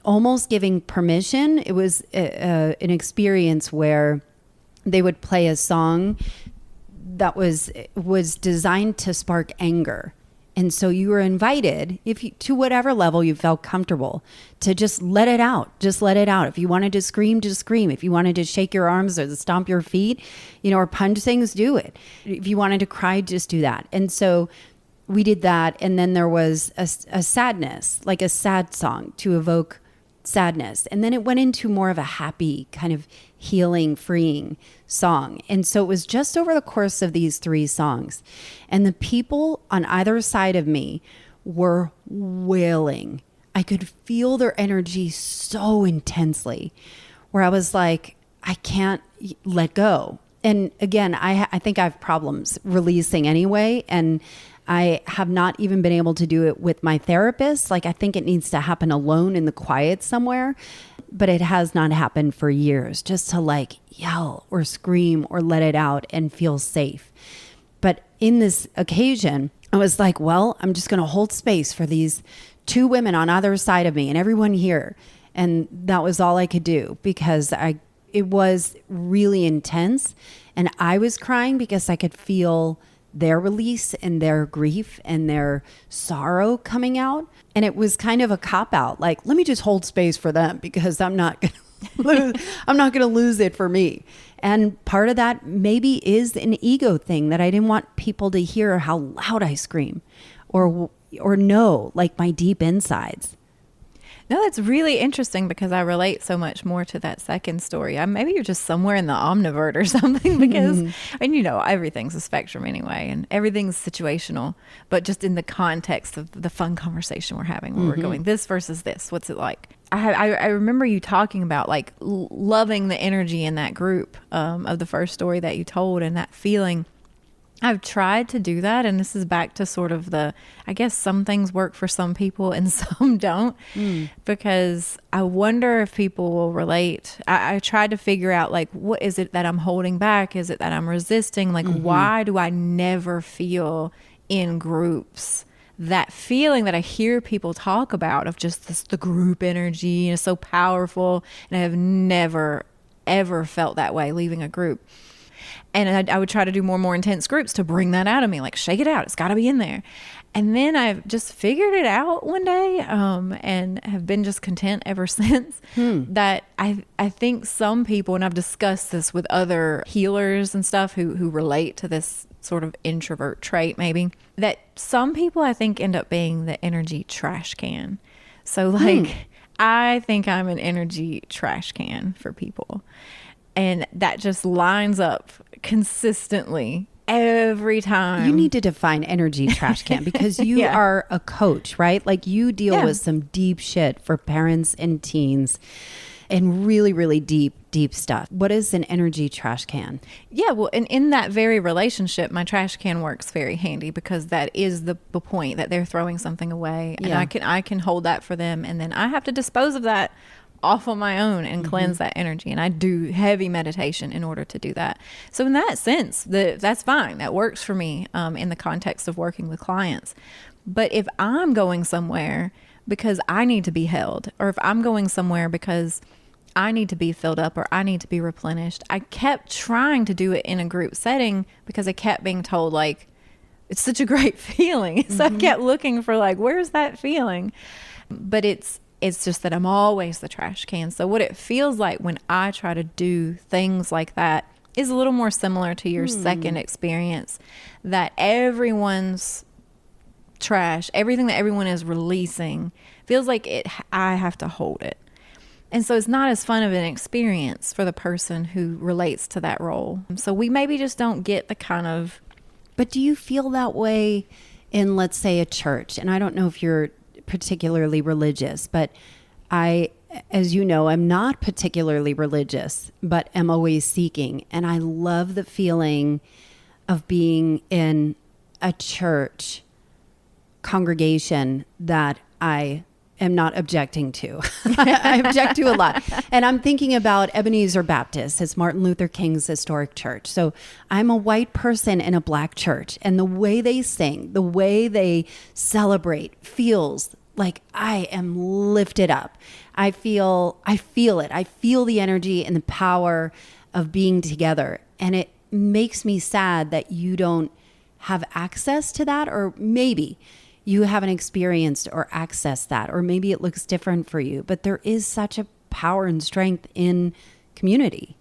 almost giving permission. It was an experience where they would play a song that was designed to spark anger. And so you were invited, to whatever level you felt comfortable, to just let it out. Just let it out. If you wanted to scream, just scream. If you wanted to shake your arms or stomp your feet, or punch things, do it. If you wanted to cry, just do that. And so we did that. And then there was a sadness, like a sad song to evoke sadness. And then it went into more of a happy kind of healing, freeing song. And so it was just over the course of these 3 songs. And the people on either side of me were wailing. I could feel their energy so intensely where I was like, I can't let go. And again, I think I have problems releasing anyway. And I have not even been able to do it with my therapist. Like, I think it needs to happen alone in the quiet somewhere, but it has not happened for years, just to like yell or scream or let it out and feel safe. But in this occasion, I was like, well, I'm just going to hold space for these two women on either side of me and everyone here. And that was all I could do, because it was really intense. And I was crying because I could feel their release and their grief and their sorrow coming out. And it was kind of a cop out. Like, let me just hold space for them because I'm not going to lose it for me. And part of that maybe is an ego thing, that I didn't want people to hear how loud I scream or know like my deep insides. No, that's really interesting because I relate so much more to that second story. Maybe you're just somewhere in the omnivert or something, because, everything's a spectrum anyway, and everything's situational, but just in the context of the fun conversation we're having, where we're going this versus this, what's it like? I remember you talking about like loving the energy in that group of the first story that you told, and that feeling. I've tried to do that, and this is back to sort of I guess some things work for some people and some don't, because I wonder if people will relate. I tried to figure out, like, what is it that I'm holding back? Is it that I'm resisting? Like, why do I never feel in groups that feeling that I hear people talk about of just the group energy is so powerful, and I have never, ever felt that way leaving a group. And I would try to do more and more intense groups to bring that out of me, like, shake it out. It's got to be in there. And then I've just figured it out one day, and have been just content ever since. That I think some people, and I've discussed this with other healers and stuff who relate to this sort of introvert trait, maybe, that some people I think end up being the energy trash can. So like, I think I'm an energy trash can for people. And that just lines up consistently every time. You need to define energy trash can, because you are a coach, right? Like, you deal with some deep shit for parents and teens, and really, really deep stuff. What is an energy trash can? Yeah, well, and in that very relationship, my trash can works very handy, because that is the point, that they're throwing something away, and I can hold that for them, and then I have to dispose of that off on my own and cleanse that energy. And I do heavy meditation in order to do that. So in that sense, that's fine. That works for me in the context of working with clients. But if I'm going somewhere because I need to be held, or if I'm going somewhere because I need to be filled up or I need to be replenished, I kept trying to do it in a group setting because I kept being told, like, it's such a great feeling. So I kept looking for, like, where's that feeling? But it's just that I'm always the trash can. So what it feels like when I try to do things like that is a little more similar to your second experience, that everyone's trash, everything that everyone is releasing feels like I have to hold it. And so it's not as fun of an experience for the person who relates to that role. So we maybe just don't get the kind of... But do you feel that way in, let's say, a church? And I don't know if you're particularly religious, but as you know, I'm not particularly religious, but am always seeking. And I love the feeling of being in a church congregation that I am not objecting to. I object to a lot. And I'm thinking about Ebenezer Baptist. It's Martin Luther King's historic church. So I'm a white person in a black church, and the way they sing, the way they celebrate feels like I am lifted up. I feel it. I feel the energy and the power of being together. And it makes me sad that you don't have access to that, or maybe you haven't experienced or accessed that, or maybe it looks different for you, but there is such a power and strength in community.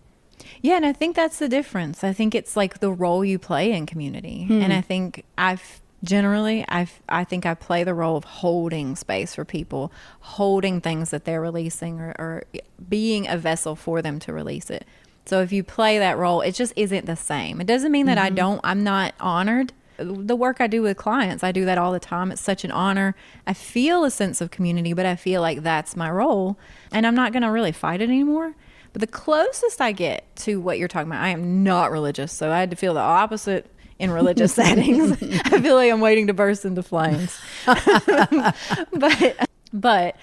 Yeah, and I think that's the difference. I think it's like the role you play in community. And I think I think I play the role of holding space for people, holding things that they're releasing, or being a vessel for them to release it. So if you play that role, it just isn't the same. It doesn't mean that I'm not honored The work I do with clients, I do that all the time. It's such an honor. I feel a sense of community, but I feel like that's my role, and I'm not going to really fight it anymore. But the closest I get to what you're talking about, I am not religious, so I had to feel the opposite in religious settings. I feel like I'm waiting to burst into flames. But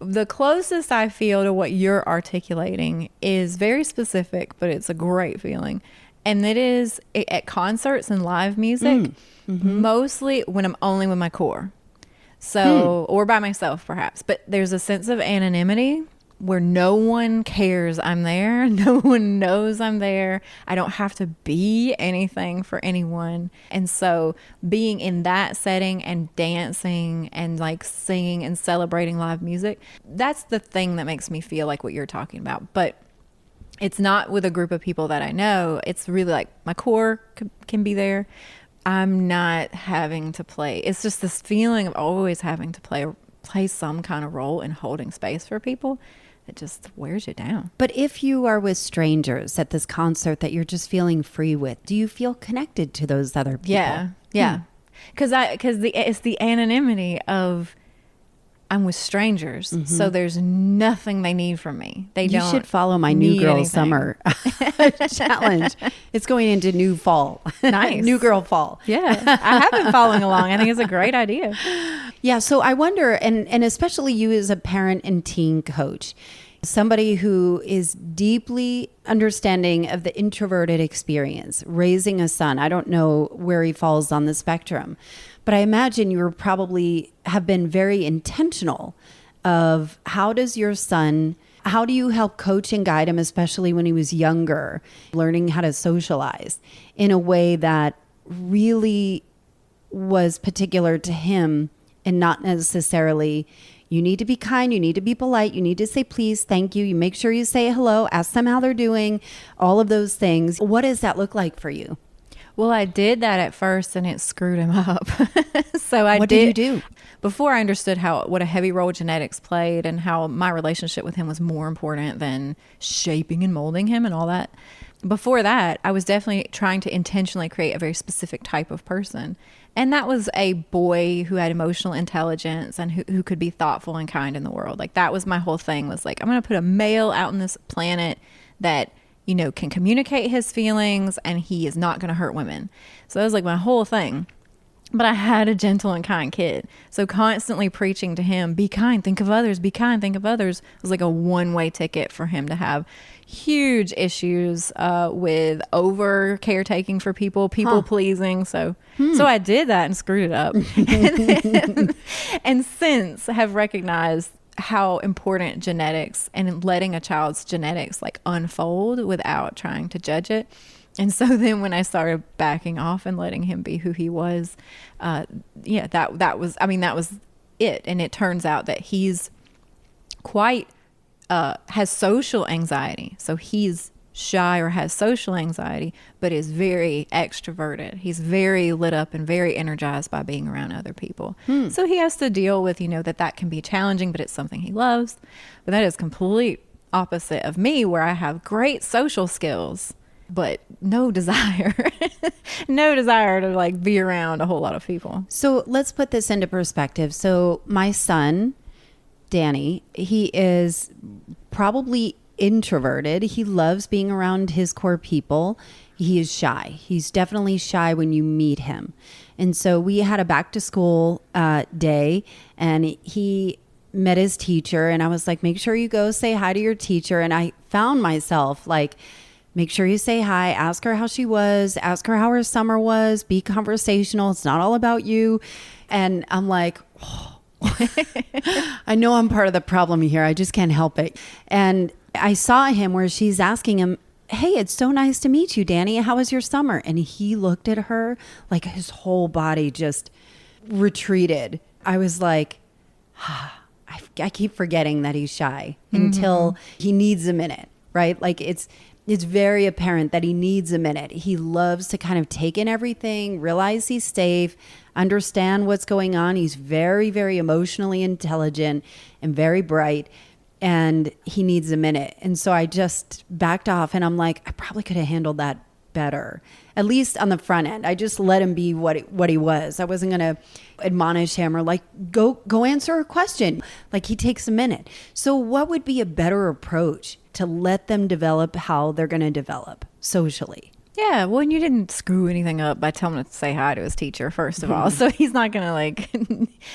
the closest I feel to what you're articulating is very specific, but it's a great feeling. And it is at concerts and live music, mostly when I'm only with my core. So, or by myself perhaps, but there's a sense of anonymity where no one cares I'm there. No one knows I'm there. I don't have to be anything for anyone. And so being in that setting and dancing and like singing and celebrating live music, that's the thing that makes me feel like what you're talking about. But it's not with a group of people that I know. It's really like my core can be there. I'm not having to play. It's just this feeling of always having to play some kind of role in holding space for people. It just wears you down. But if you are with strangers at this concert that you're just feeling free with, do you feel connected to those other people? Yeah. Because it's the anonymity of I'm with strangers, so there's nothing they need from me. You should follow my New Girl Summer challenge. It's going into new fall. Nice. New Girl Fall. Yeah. I have been following along. I think it's a great idea. Yeah. So I wonder, and especially you as a parent and teen coach, somebody who is deeply understanding of the introverted experience, raising a son. I don't know where he falls on the spectrum, but I imagine you probably have been very intentional of how do you help coach and guide him, especially when he was younger, learning how to socialize in a way that really was particular to him and not necessarily you need to be kind, you need to be polite, you need to say please, thank you. You make sure you say hello, ask them how they're doing, all of those things. What does that look like for you? Well, I did that at first and it screwed him up. What did you do? Before I understood what a heavy role genetics played and how my relationship with him was more important than shaping and molding him and all that. Before that, I was definitely trying to intentionally create a very specific type of person. And that was a boy who had emotional intelligence and who could be thoughtful and kind in the world. Like that was my whole thing, was like, I'm going to put a male out on this planet that, you know, can communicate his feelings and he is not going to hurt women. So that was like my whole thing. But I had a gentle and kind kid. So constantly preaching to him, be kind, think of others, be kind, think of others, was like a one-way ticket for him to have huge issues with over caretaking for people pleasing. So I did that and screwed it up. and since have recognized how important genetics and letting a child's genetics like unfold without trying to judge it. And so then when I started backing off and letting him be who he was, that was it. And it turns out that he's quite, has social anxiety. So he's shy or has social anxiety, but is very extroverted. He's very lit up and very energized by being around other people. So he has to deal with, that can be challenging, but it's something he loves. But that is complete opposite of me, where I have great social skills, but no desire to like be around a whole lot of people. So let's put this into perspective. So my son, Danny, he is probably introverted. He loves being around his core people. He is shy. He's definitely shy when you meet him. And so we had a back to school day, and he met his teacher, and I was like, make sure you go say hi to your teacher. And I found myself like, make sure you say hi, ask her how she was, ask her how her summer was, be conversational. It's not all about you. And I'm like, oh, I know I'm part of the problem here. I just can't help it. And I saw him where she's asking him, hey, it's so nice to meet you, Danny. How was your summer? And he looked at her like his whole body just retreated. I was like, I keep forgetting that he's shy until he needs a minute, right? Like it's very apparent that he needs a minute. He loves to kind of take in everything, realize he's safe, understand what's going on. He's very, very emotionally intelligent and very bright, and he needs a minute. And so I just backed off, and I'm like, I probably could have handled that better, at least on the front end. I just let him be what he was. I wasn't going to admonish him or like, go answer a question. Like he takes a minute. So what would be a better approach to let them develop how they're going to develop socially? Yeah, well, and you didn't screw anything up by telling him to say hi to his teacher, first of all. So he's not going to like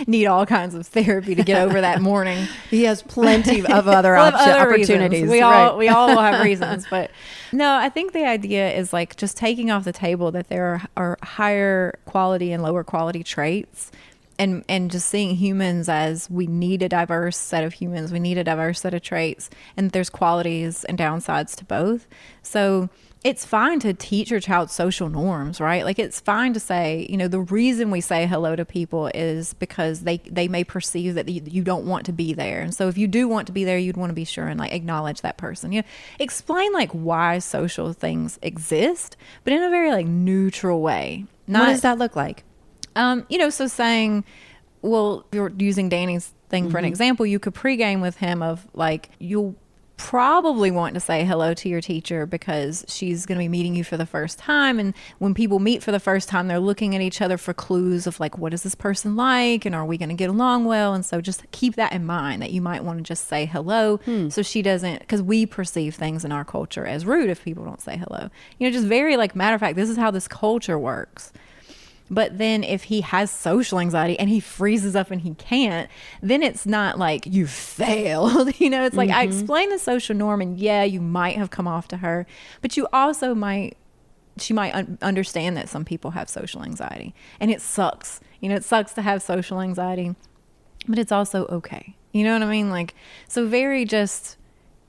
need all kinds of therapy to get over that morning. He has plenty of other opportunities. We all will have reasons. But no, I think the idea is like just taking off the table that there are higher quality and lower quality traits. And just seeing humans as we need a diverse set of humans. We need a diverse set of traits. And there's qualities and downsides to both. So it's fine to teach your child social norms, right? Like it's fine to say, you know, the reason we say hello to people is because they may perceive that you don't want to be there. And so if you do want to be there, you'd want to be sure and like acknowledge that person. You know, explain like why social things exist, but in a very like neutral way. What does that look like? You know, so saying, well, you're using Danny's thing for an example, you could pregame with him of like, you'll probably want to say hello to your teacher because she's going to be meeting you for the first time. And when people meet for the first time, they're looking at each other for clues of like, what is this person like? And are we going to get along well? And so just keep that in mind that you might want to just say hello. So she doesn't, because we perceive things in our culture as rude if people don't say hello. You know, just very like matter of fact, this is how this culture works. But then if he has social anxiety and he freezes up and he can't, then it's not like you failed. You know, it's like I explained the social norm and yeah, you might have come off to her, but you also she might understand that some people have social anxiety and it sucks. You know, it sucks to have social anxiety, but it's also okay. You know what I mean? Like, so very just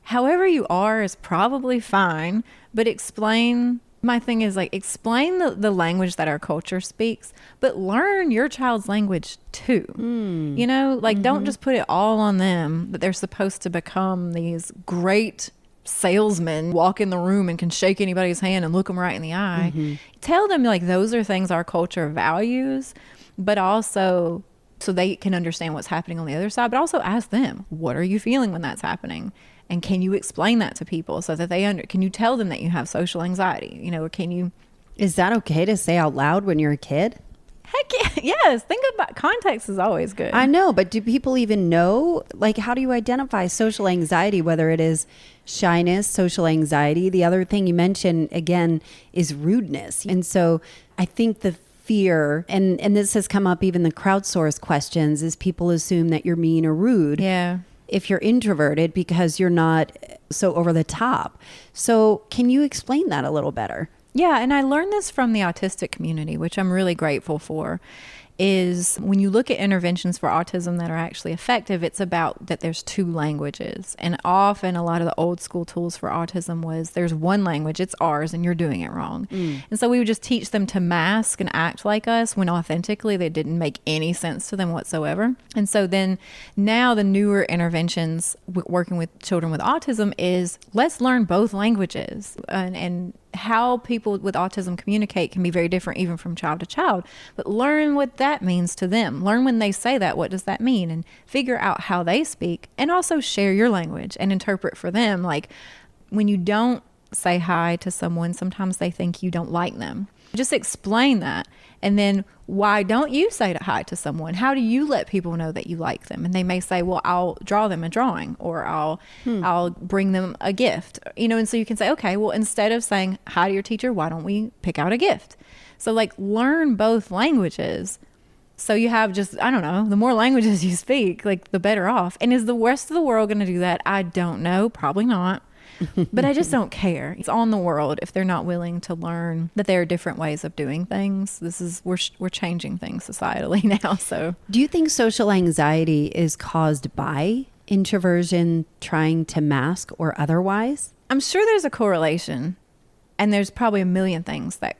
however you are is probably fine, but explain. My thing is like explain the language that our culture speaks, but learn your child's language too. You know, like don't just put it all on them that they're supposed to become these great salesmen, walk in the room and can shake anybody's hand and look them right in the eye. Tell them like those are things our culture values, but also so they can understand what's happening on the other side, but also ask them, what are you feeling when that's happening? And can you explain that to people so that can you tell them that you have social anxiety? You know, or can you... Is that okay to say out loud when you're a kid? Heck yeah, yes. Think about context is always good. I know, but do people even know? Like, how do you identify social anxiety, whether it is shyness, social anxiety? The other thing you mentioned, again, is rudeness. And so I think the fear, and this has come up even the crowdsourced questions, is people assume that you're mean or rude. Yeah. If you're introverted because you're not so over the top. So can you explain that a little better? Yeah, and I learned this from the autistic community, which I'm really grateful for, is when you look at interventions for autism that are actually effective, it's about that there's two languages. And often a lot of the old school tools for autism was there's one language, it's ours, and you're doing it wrong. And so we would just teach them to mask and act like us when authentically they didn't make any sense to them whatsoever. And so then now the newer interventions working with children with autism is let's learn both languages. And how people with autism communicate can be very different even from child to child, but learn what that means to them. Learn when they say that, what does that mean? And figure out how they speak, and also share your language and interpret for them. Like when you don't say hi to someone, sometimes they think you don't like them. Just explain that. And then why don't you say hi to someone? How do you let people know that you like them? And they may say, well, I'll draw them a drawing, or I'll bring them a gift, you know? And so you can say, okay, well, instead of saying hi to your teacher, why don't we pick out a gift? So like learn both languages. So you have just, I don't know, the more languages you speak, like the better off. And is the rest of the world going to do that? I don't know. Probably not. But I just don't care. It's on the world if they're not willing to learn that there are different ways of doing things. We're changing things societally now. So do you think social anxiety is caused by introversion trying to mask or otherwise? I'm sure there's a correlation, and there's probably a million things that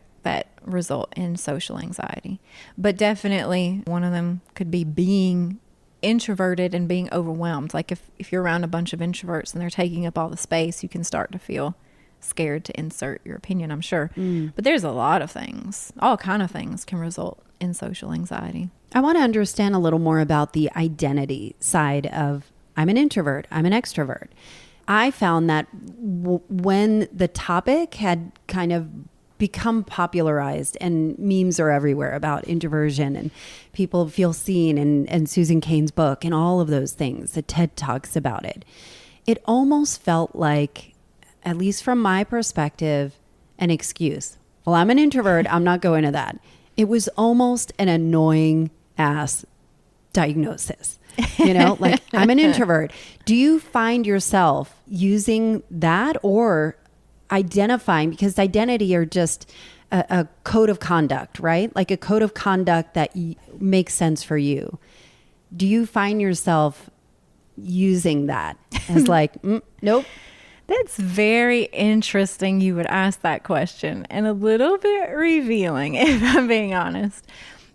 result in social anxiety. But definitely one of them could be being introverted and being overwhelmed. Like if you're around a bunch of introverts and they're taking up all the space, you can start to feel scared to insert your opinion, I'm sure. But there's a lot of things, all kind of things can result in social anxiety. I want to understand a little more about the identity side of I'm an introvert, I'm an extrovert. I found that when the topic had kind of become popularized, and memes are everywhere about introversion, and people feel seen, and Susan Cain's book and all of those things, the TED Talks about it. It almost felt like, at least from my perspective, an excuse. Well, I'm an introvert. I'm not going to that. It was almost an annoying ass diagnosis. You know, like, I'm an introvert. Do you find yourself using that or identifying, because identity are just a code of conduct, right? Like a code of conduct that makes sense for you. Do you find yourself using that as like, nope? That's very interesting you would ask that question, and a little bit revealing, if I'm being honest.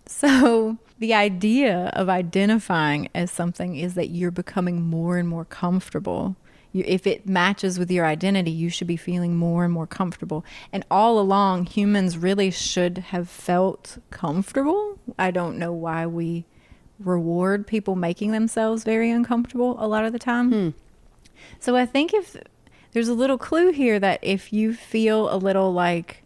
So the idea of identifying as something is that you're becoming more and more comfortable. If it matches with your identity, you should be feeling more and more comfortable. And all along, humans really should have felt comfortable. I don't know why we reward people making themselves very uncomfortable a lot of the time. So I think if there's a little clue here, that if you feel a little like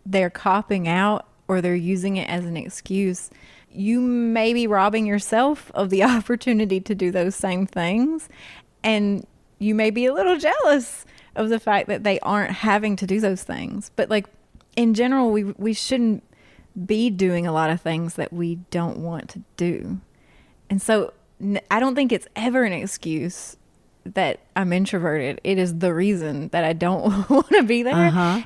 they're copping out or they're using it as an excuse, you may be robbing yourself of the opportunity to do those same things. And you may be a little jealous of the fact that they aren't having to do those things. But like, in general, we shouldn't be doing a lot of things that we don't want to do. And so I don't think it's ever an excuse that I'm introverted. It is the reason that I don't want to be there.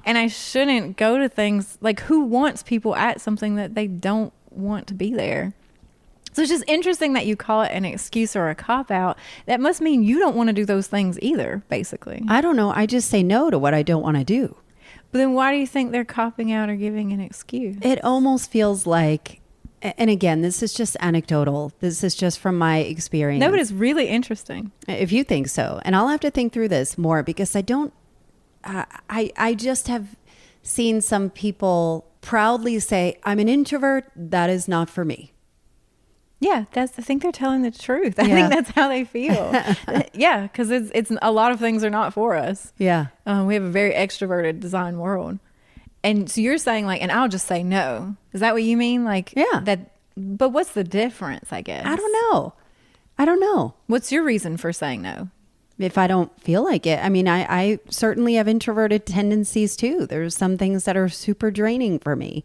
And I shouldn't go to things like, who wants people at something that they don't want to be there? So it's just interesting that you call it an excuse or a cop-out. That must mean you don't want to do those things either, basically. I don't know. I just say no to what I don't want to do. But then why do you think they're copping out or giving an excuse? It almost feels like, and again, this is just anecdotal. This is just from my experience. No, but it's really interesting. If you think so. And I'll have to think through this more, because I don't, I just have seen some people proudly say, I'm an introvert. That is not for me. Yeah, I think they're telling the truth. I think that's how they feel. Yeah, because it's a lot of things are not for us. Yeah. We have a very extroverted design world. And so you're saying like, and I'll just say no. Is that what you mean? Like, but what's the difference, I guess? I don't know. What's your reason for saying no? If I don't feel like it. I mean, I certainly have introverted tendencies too. There's some things that are super draining for me.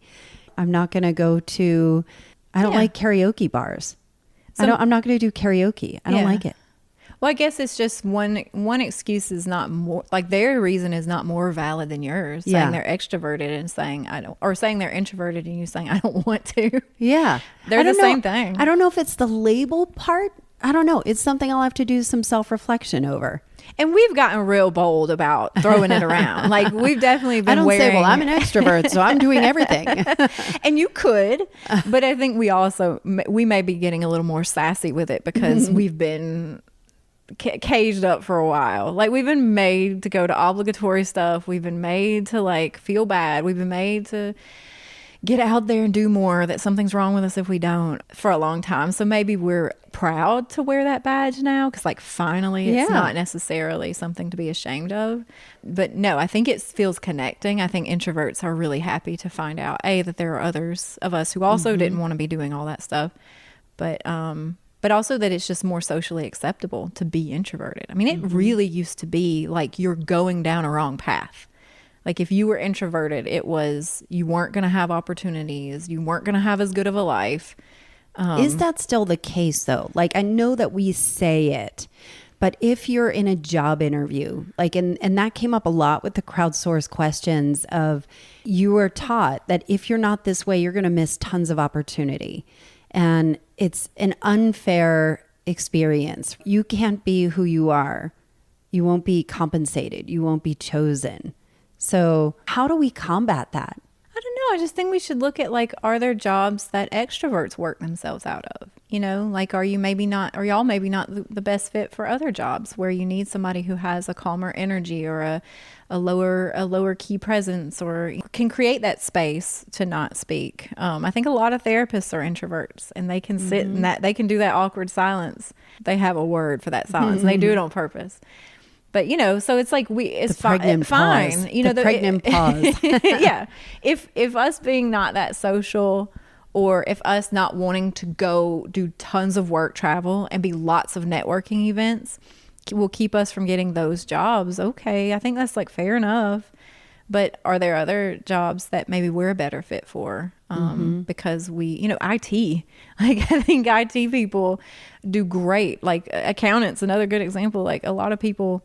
I'm not going to go to, I don't like karaoke bars. I'm not going to do karaoke. I don't like it. Well, I guess it's just one excuse is not more, like their reason is not more valid than yours. Saying they're extroverted and saying I don't, or saying they're introverted and you saying I don't want to. Yeah. They're the same thing. I don't know if it's the label part. I don't know. It's something I'll have to do some self-reflection over. And we've gotten real bold about throwing it around. Like we've definitely been say, well, I'm an extrovert, so I'm doing everything. And you could, but I think we may be getting a little more sassy with it because we've been caged up for a while. Like we've been made to go to obligatory stuff. We've been made to like feel bad. We've been made to get out there and do more, that something's wrong with us if we don't, for a long time. So maybe we're proud to wear that badge now, because like finally it's not necessarily something to be ashamed of. But no, I think it feels connecting. I think introverts are really happy to find out that there are others of us who also didn't want to be doing all that stuff, but also that it's just more socially acceptable to be introverted. I mean, it really used to be like you're going down a wrong path. Like if you were introverted, it was, you weren't going to have opportunities. You weren't going to have as good of a life. Is that still the case though? Like I know that we say it, but if you're in a job interview, like, and that came up a lot with the crowdsourced questions of, you were taught that if you're not this way, you're going to miss tons of opportunity. And it's an unfair experience. You can't be who you are. You won't be compensated. You won't be chosen. So how do we combat that? I don't know. I just think we should look at like, are there jobs that extroverts work themselves out of? You know, like, are y'all maybe not the best fit for other jobs where you need somebody who has a calmer energy or a lower key presence, or can create that space to not speak. I think a lot of therapists are introverts, and they can sit in that, they can do that awkward silence. They have a word for that silence, and they do it on purpose. But, so it's like it's fine. The pregnant pause. Yeah. If us being not that social, or if us not wanting to go do tons of work travel and be lots of networking events will keep us from getting those jobs, okay, I think that's like fair enough. But are there other jobs that maybe we're a better fit for? Because we, IT, like I think IT people do great. Like accountants, another good example. Like a lot of people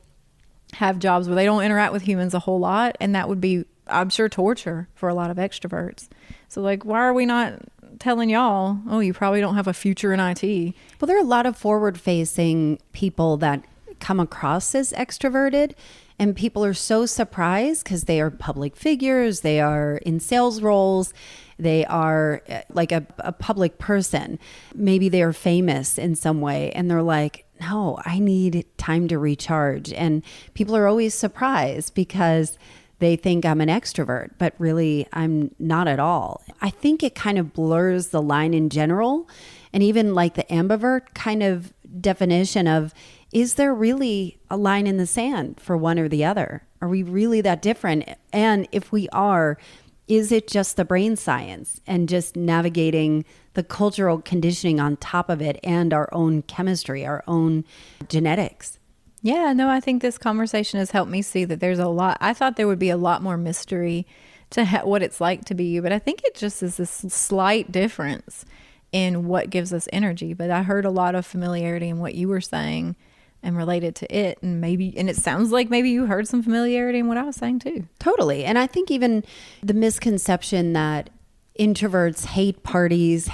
have jobs where they don't interact with humans a whole lot. And that would be, I'm sure, torture for a lot of extroverts. So like, why are we not telling y'all, oh, you probably don't have a future in IT? Well, there are a lot of forward-facing people that come across as extroverted, and people are so surprised because they are public figures, they are in sales roles, they are like a public person. Maybe they are famous in some way, and they're like, no, I need time to recharge. And people are always surprised because they think I'm an extrovert, but really I'm not at all. I think it kind of blurs the line in general. And even like the ambivert kind of definition of, is there really a line in the sand for one or the other? Are we really that different? And if we are, is it just the brain science and just navigating the cultural conditioning on top of it and our own chemistry, our own genetics? Yeah, no, I think this conversation has helped me see that there's a lot. I thought there would be a lot more mystery to what it's like to be you, but I think it just is this slight difference in what gives us energy. But I heard a lot of familiarity in what you were saying and related to it. And it sounds like maybe you heard some familiarity in what I was saying too. Totally. And I think even the misconception that introverts hate parties,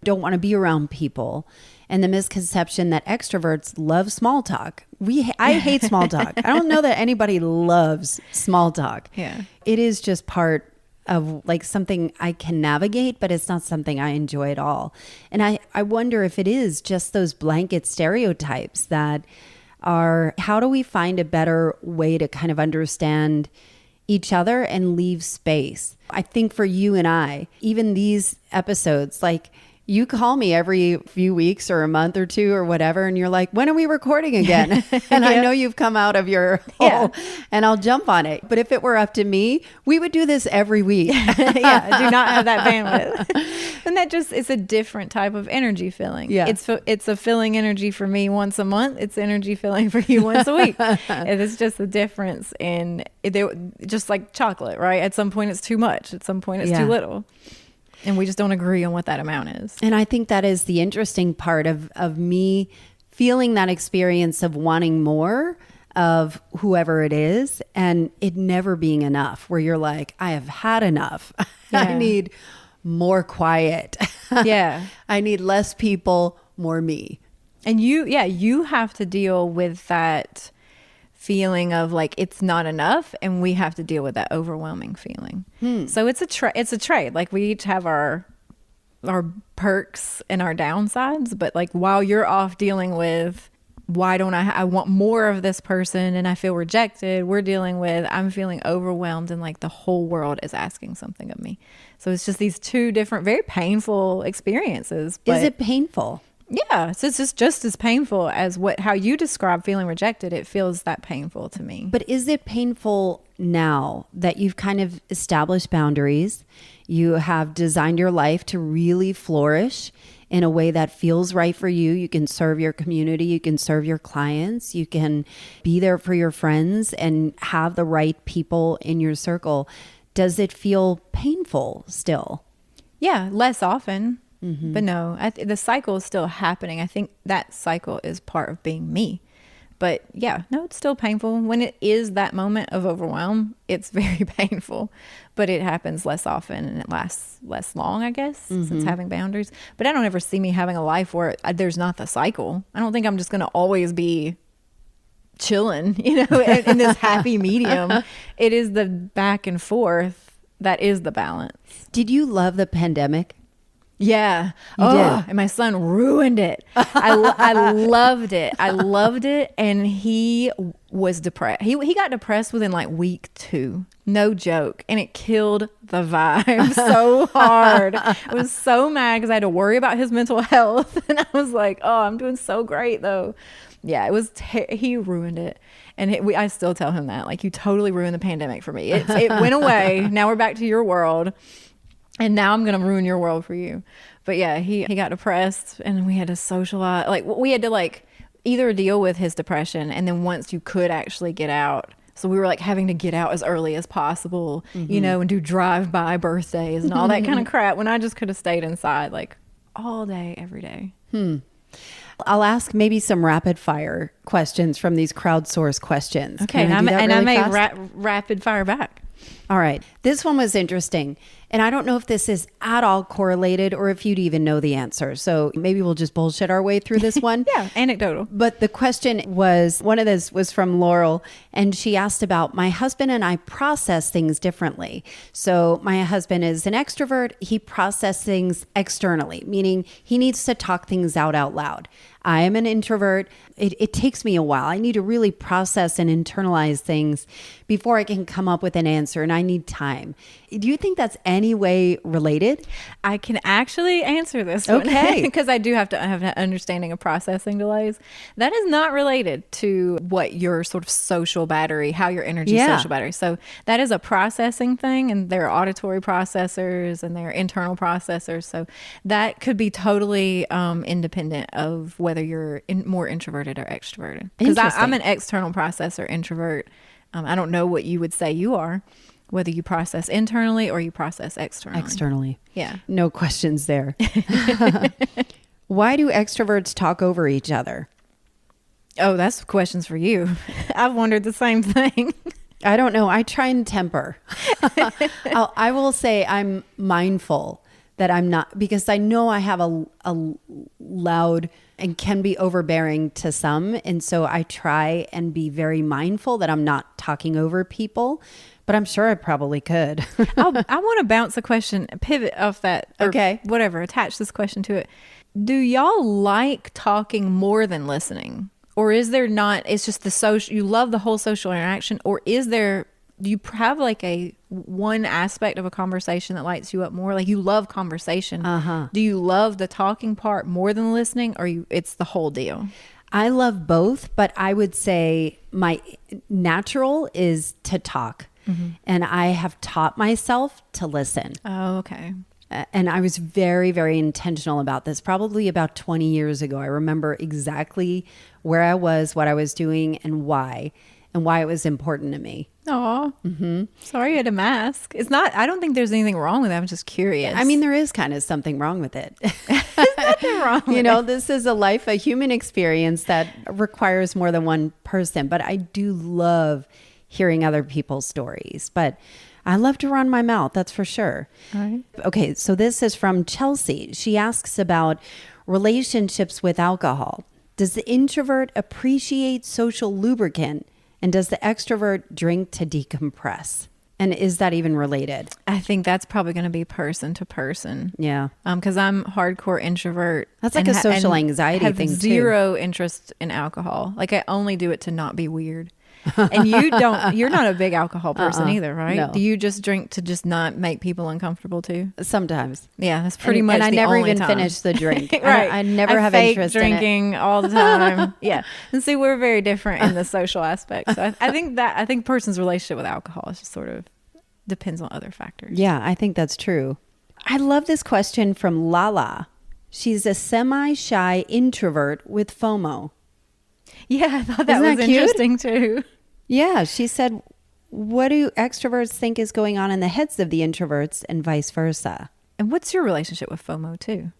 don't want to be around people, and the misconception that extroverts love small talk. I hate small talk. I don't know that anybody loves small talk. Yeah. It is just part of like something I can navigate, but it's not something I enjoy at all. And I wonder if it is just those blanket stereotypes that are, how do we find a better way to kind of understand each other and leave space? I think for you and I, even these episodes, like you call me every few weeks or a month or two or whatever, and you're like, when are we recording again? And I know you've come out of your hole and I'll jump on it. But if it were up to me, we would do this every week. I do not have that bandwidth. And that just, it's a different type of energy filling. Yeah. It's a filling energy for me once a month. It's energy filling for you once a week. And it's just a difference in, just like chocolate, right? At some point it's too much. At some point it's too little. And we just don't agree on what that amount is. And I think that is the interesting part of me feeling that experience of wanting more of whoever it is and it never being enough, where you're like, I have had enough. Yeah. I need more quiet. Yeah. I need less people, more me. And you have to deal with that feeling of like it's not enough, and we have to deal with that overwhelming feeling. So it's a trade. Like we each have our perks and our downsides, but like while you're off dealing with why don't I want more of this person and I feel rejected, we're dealing with I'm feeling overwhelmed and like the whole world is asking something of me. So it's just these two different very painful experiences. Is it painful? Yeah, so it's just as painful as how you describe feeling rejected. It feels that painful to me. But is it painful now that you've kind of established boundaries? You have designed your life to really flourish in a way that feels right for you. You can serve your community, you can serve your clients, you can be there for your friends and have the right people in your circle. Does it feel painful still? Yeah, less often. Mm-hmm. But no, the cycle is still happening. I think that cycle is part of being me. But yeah, no, it's still painful. When it is that moment of overwhelm, it's very painful. But it happens less often and it lasts less long, I guess, since having boundaries. But I don't ever see me having a life where there's not the cycle. I don't think I'm just going to always be chilling, in this happy medium. It is the back and forth that is the balance. Did you love the pandemic? Yeah. You did. And my son ruined it. I loved it. I loved it. And he was depressed. He got depressed within like week 2. No joke. And it killed the vibe so hard. I was so mad because I had to worry about his mental health. And I was like, oh, I'm doing so great though. Yeah, it was, he ruined it. And I still tell him that, like, you totally ruined the pandemic for me. It went away. Now we're back to your world. And now I'm going to ruin your world for you. But yeah, he got depressed and we had to socialize. Like we had to like either deal with his depression and then once you could actually get out. So we were like having to get out as early as possible, you know, and do drive-by birthdays and all that kind of crap when I just could have stayed inside like all day, every day. I'll ask maybe some rapid fire questions from these crowdsourced questions. Okay. And I may rapid fire back. All right. This one was interesting. And I don't know if this is at all correlated or if you'd even know the answer. So maybe we'll just bullshit our way through this one. Yeah, anecdotal. But the question was, one of this was from Laurel, and she asked about, my husband and I process things differently. So my husband is an extrovert. He processes things externally, meaning he needs to talk things out loud. I am an introvert. It takes me a while. I need to really process and internalize things before I can come up with an answer, and I need time. Do you think that's any way related? I can actually answer this one. Okay. Because I do have to have an understanding of processing delays. That is not related to what your sort of social battery, how your energy social battery. So that is a processing thing, and there are auditory processors and there are internal processors. So that could be totally independent of whether you're more introverted or extroverted. Because I'm an external processor introvert. I don't know what you would say you are, whether you process internally or you process externally. Externally. Yeah. No questions there. Why do extroverts talk over each other? Oh, that's questions for you. I've wondered the same thing. I don't know. I try and temper. I will say I'm mindful that I'm not, because I know I have a loud and can be overbearing to some. And so I try and be very mindful that I'm not talking over people, but I'm sure I probably could. I want to bounce a question, pivot off that. Okay. Whatever, attach this question to it. Do y'all like talking more than listening? Or is there not, it's just the social, you love the whole social interaction, or is there, do you have like a one aspect of a conversation that lights you up more? Like you love conversation. Do you love the talking part more than listening, or it's the whole deal? I love both, but I would say my natural is to talk. And I have taught myself to listen. Oh, okay. And I was very, very intentional about this. Probably about 20 years ago, I remember exactly where I was, what I was doing, and why it was important to me. Oh, sorry you had a mask. It's not, I don't think there's anything wrong with that. I'm just curious. I mean, there is kind of something wrong with it. There's nothing wrong with it. This is a human experience that requires more than one person. But I do love hearing other people's stories. But I love to run my mouth, that's for sure. All right. Okay, so this is from Chelsea. She asks about relationships with alcohol. Does the introvert appreciate social lubricant? And does the extrovert drink to decompress? And is that even related? I think that's probably going to be person to person. Yeah. Because I'm hardcore introvert. That's like a social anxiety have thing too. Zero interest in alcohol. Like I only do it to not be weird. And you're not a big alcohol person either, right? No. Do you just drink to just not make people uncomfortable too? Sometimes. Yeah, that's pretty much and I the never only even time. finish the drink. Right. I never have fake interest drinking in it. all the time. Yeah. And see, we're very different in the social aspect. So I think person's relationship with alcohol is just sort of depends on other factors. Yeah, I think that's true. I love this question from Lala. She's a semi-shy introvert with FOMO. Yeah, I thought that Isn't was that cute? interesting too. Yeah, she said, what do extroverts think is going on in the heads of the introverts and vice versa? And what's your relationship with FOMO too?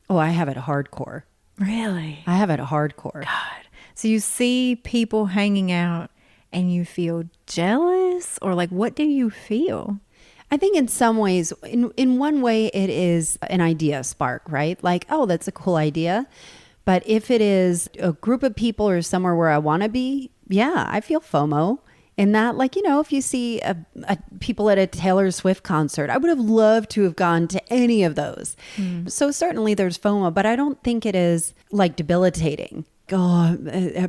Oh, I have it hardcore. Really? I have it hardcore. God. So you see people hanging out and you feel jealous, or like, what do you feel? I think in some ways, in one way, it is an idea spark, right? Like, oh, that's a cool idea. But if it is a group of people or somewhere where I want to be, yeah, I feel FOMO. In that, like, if you see people at a Taylor Swift concert, I would have loved to have gone to any of those. So certainly there's FOMO, but I don't think it is like debilitating. Oh,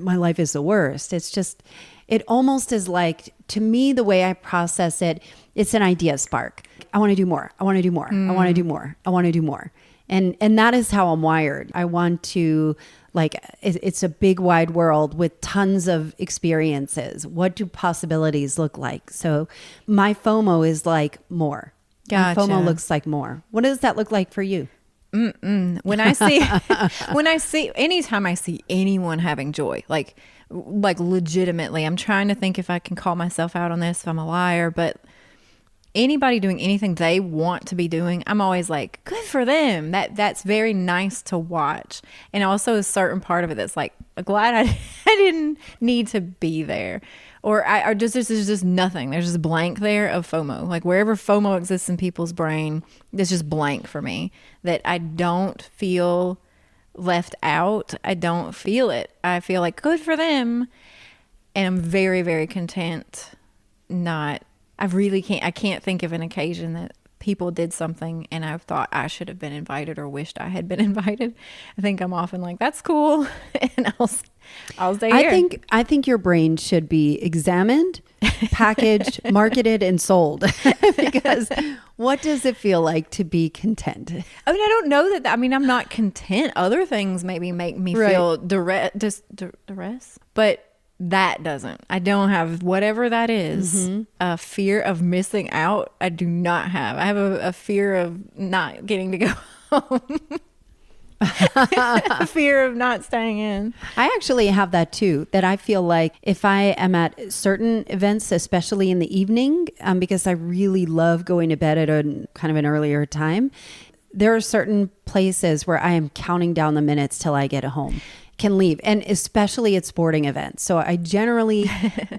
my life is the worst. It's just, it almost is like, to me, the way I process it, it's an idea spark. I want to do more. I want to do more. I want to do more. I want to do more. And that is how I'm wired. I want to, like, it's a big wide world with tons of experiences. What do possibilities look like? So my FOMO is like more. Gotcha. My FOMO looks like more. What does that look like for you? When I see, anytime I see anyone having joy, like legitimately, I'm trying to think if I can call myself out on this, if I'm a liar, but anybody doing anything they want to be doing, I'm always like, good for them. That's very nice to watch. And also a certain part of it that's like, glad I didn't need to be there. Or there's just nothing. There's just blank there of FOMO. Like wherever FOMO exists in people's brain, there's just blank for me. That I don't feel left out. I don't feel it. I feel like good for them. And I'm very, very content I can't think of an occasion that people did something and I've thought I should have been invited or wished I had been invited. I think I'm often like, that's cool. And I'll stay here. I think your brain should be examined, packaged, marketed, and sold. Because what does it feel like to be content? I mean, I don't know that. I mean, I'm not content. Other things maybe make me feel duress, but that doesn't. I don't have whatever that is. A fear of missing out. I do not have. I have a fear of not getting to go home. A fear of not staying in. I actually have that too, that I feel like if I am at certain events, especially in the evening, because I really love going to bed at a kind of an earlier time, there are certain places where I am counting down the minutes till I get home, can leave, and especially at sporting events. So I generally,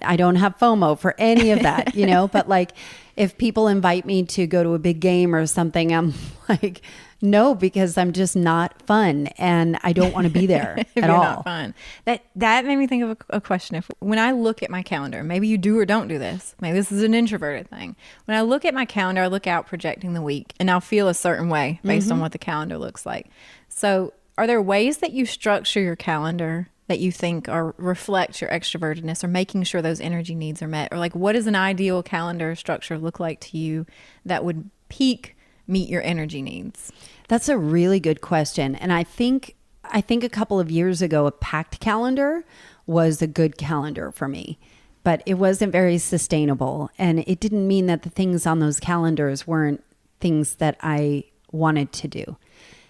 I don't have FOMO for any of that, but like if people invite me to go to a big game or something, I'm like, no, because I'm just not fun and I don't want to be there at all. Not fun. That made me think of a question. When I look at my calendar, maybe you do or don't do this. Maybe this is an introverted thing. When I look at my calendar, I look out projecting the week and I'll feel a certain way based on what the calendar looks like. So are there ways that you structure your calendar that you think reflect your extrovertedness or making sure those energy needs are met? Or like, what does an ideal calendar structure look like to you that would meet your energy needs? That's a really good question. And I think a couple of years ago, a packed calendar was a good calendar for me, but it wasn't very sustainable. And it didn't mean that the things on those calendars weren't things that I wanted to do.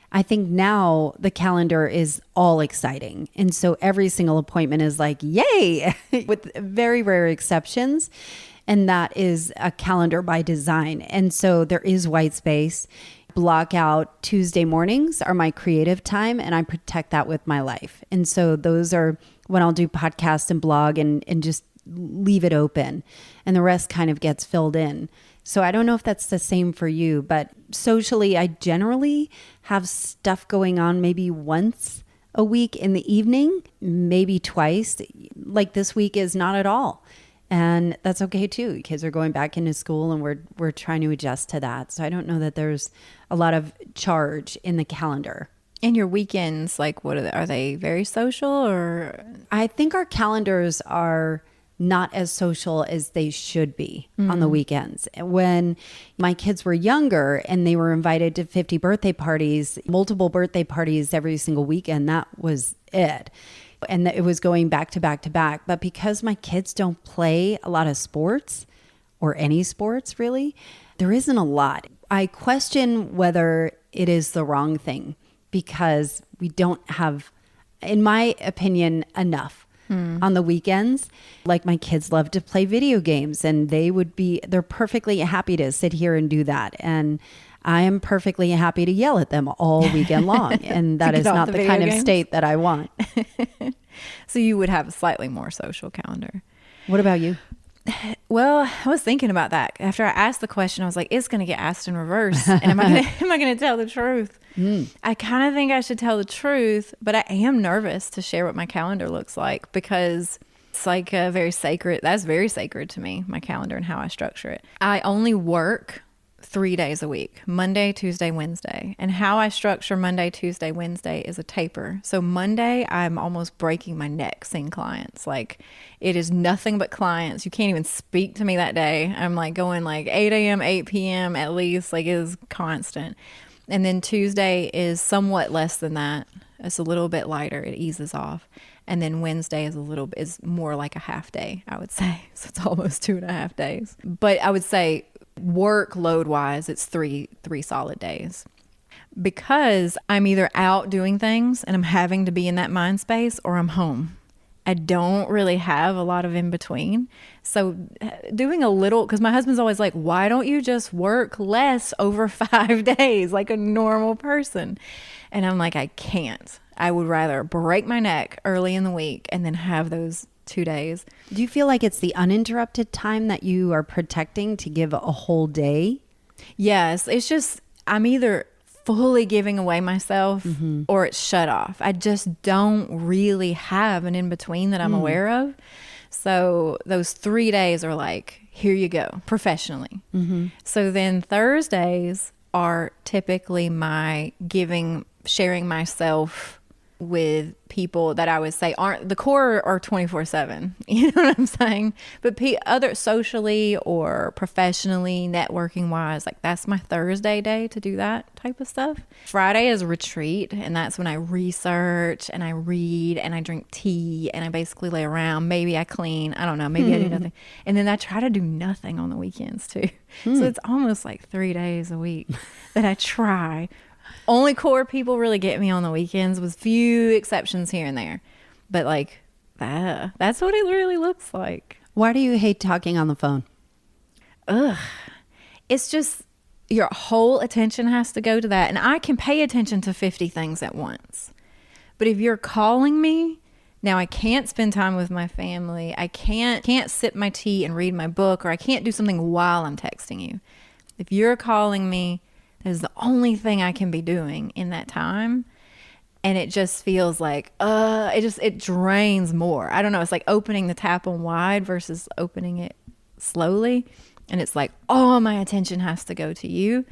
I think now the calendar is all exciting. And so every single appointment is like, yay, with very rare exceptions. And that is a calendar by design. And so there is white space. Block out Tuesday mornings are my creative time, and I protect that with my life. And so those are when I'll do podcasts and blog and just leave it open. And the rest kind of gets filled in. So I don't know if that's the same for you, but socially, I generally have stuff going on maybe once a week in the evening, maybe twice. Like this week is not at all. And that's okay too. Kids are going back into school and we're trying to adjust to that. So I don't know that there's a lot of charge in the calendar. And your weekends, like are they very social or? I think our calendars are not as social as they should be on the weekends. When my kids were younger and they were invited to 50 birthday parties, multiple birthday parties every single weekend, that was it. And it was going back to back to back. But because my kids don't play a lot of sports or any sports really, there isn't a lot. I question whether it is the wrong thing because we don't have, in my opinion, enough on the weekends. Like my kids love to play video games and they're perfectly happy to sit here and do that. And I am perfectly happy to yell at them all weekend long. And that is not the kind of state that I want. So you would have a slightly more social calendar. What about you? Well, I was thinking about that. After I asked the question, I was like, it's going to get asked in reverse. And am I going to tell the truth? I kind of think I should tell the truth, but I am nervous to share what my calendar looks like because It's like a very sacred. That's very sacred to me, my calendar and how I structure it. I only work 3 days a week, Monday, Tuesday, Wednesday. And how I structure Monday, Tuesday, Wednesday is a taper. So Monday, I'm almost breaking my neck seeing clients. Like, it is nothing but clients. You can't even speak to me that day. I'm like going like 8 a.m., 8 p.m. at least, like, it is constant. And then Tuesday is somewhat less than that. It's a little bit lighter. It eases off. And then Wednesday is more like a half day, I would say. So it's almost 2.5 days. But I would say workload wise, it's three solid days. Because I'm either out doing things and I'm having to be in that mind space, or I'm home. I don't really have a lot of in between. So doing a little, because my husband's always like, why don't you just work less over 5 days like a normal person? And I'm like, I can't. I would rather break my neck early in the week and then have those 2 days. Do you feel like it's the uninterrupted time that you are protecting to give a whole day? Yes. It's just, I'm either fully giving away myself or it's shut off. I just don't really have an in-between that I'm aware of. So those 3 days are like, here you go, professionally. So then Thursdays are typically my sharing myself with people that I would say aren't the core, or 24/7. You know what I'm saying? But other socially or professionally, networking wise, like that's my Thursday day to do that type of stuff. Friday is retreat, and that's when I research and I read and I drink tea and I basically lay around. Maybe I clean. I don't know. Maybe I do nothing. And then I try to do nothing on the weekends too. So it's almost like 3 days a week that I try. Only core people really get me on the weekends, with few exceptions here and there. But like that's what it really looks like. Why do you hate talking on the phone? It's just your whole attention has to go to that. And I can pay attention to 50 things at once. But if you're calling me, now I can't spend time with my family. I can't sip my tea and read my book, or I can't do something while I'm texting you. If you're calling me, that is the only thing I can be doing in that time. And it just feels like, it drains more. I don't know. It's like opening the tap on wide versus opening it slowly. And it's like, all my attention has to go to you.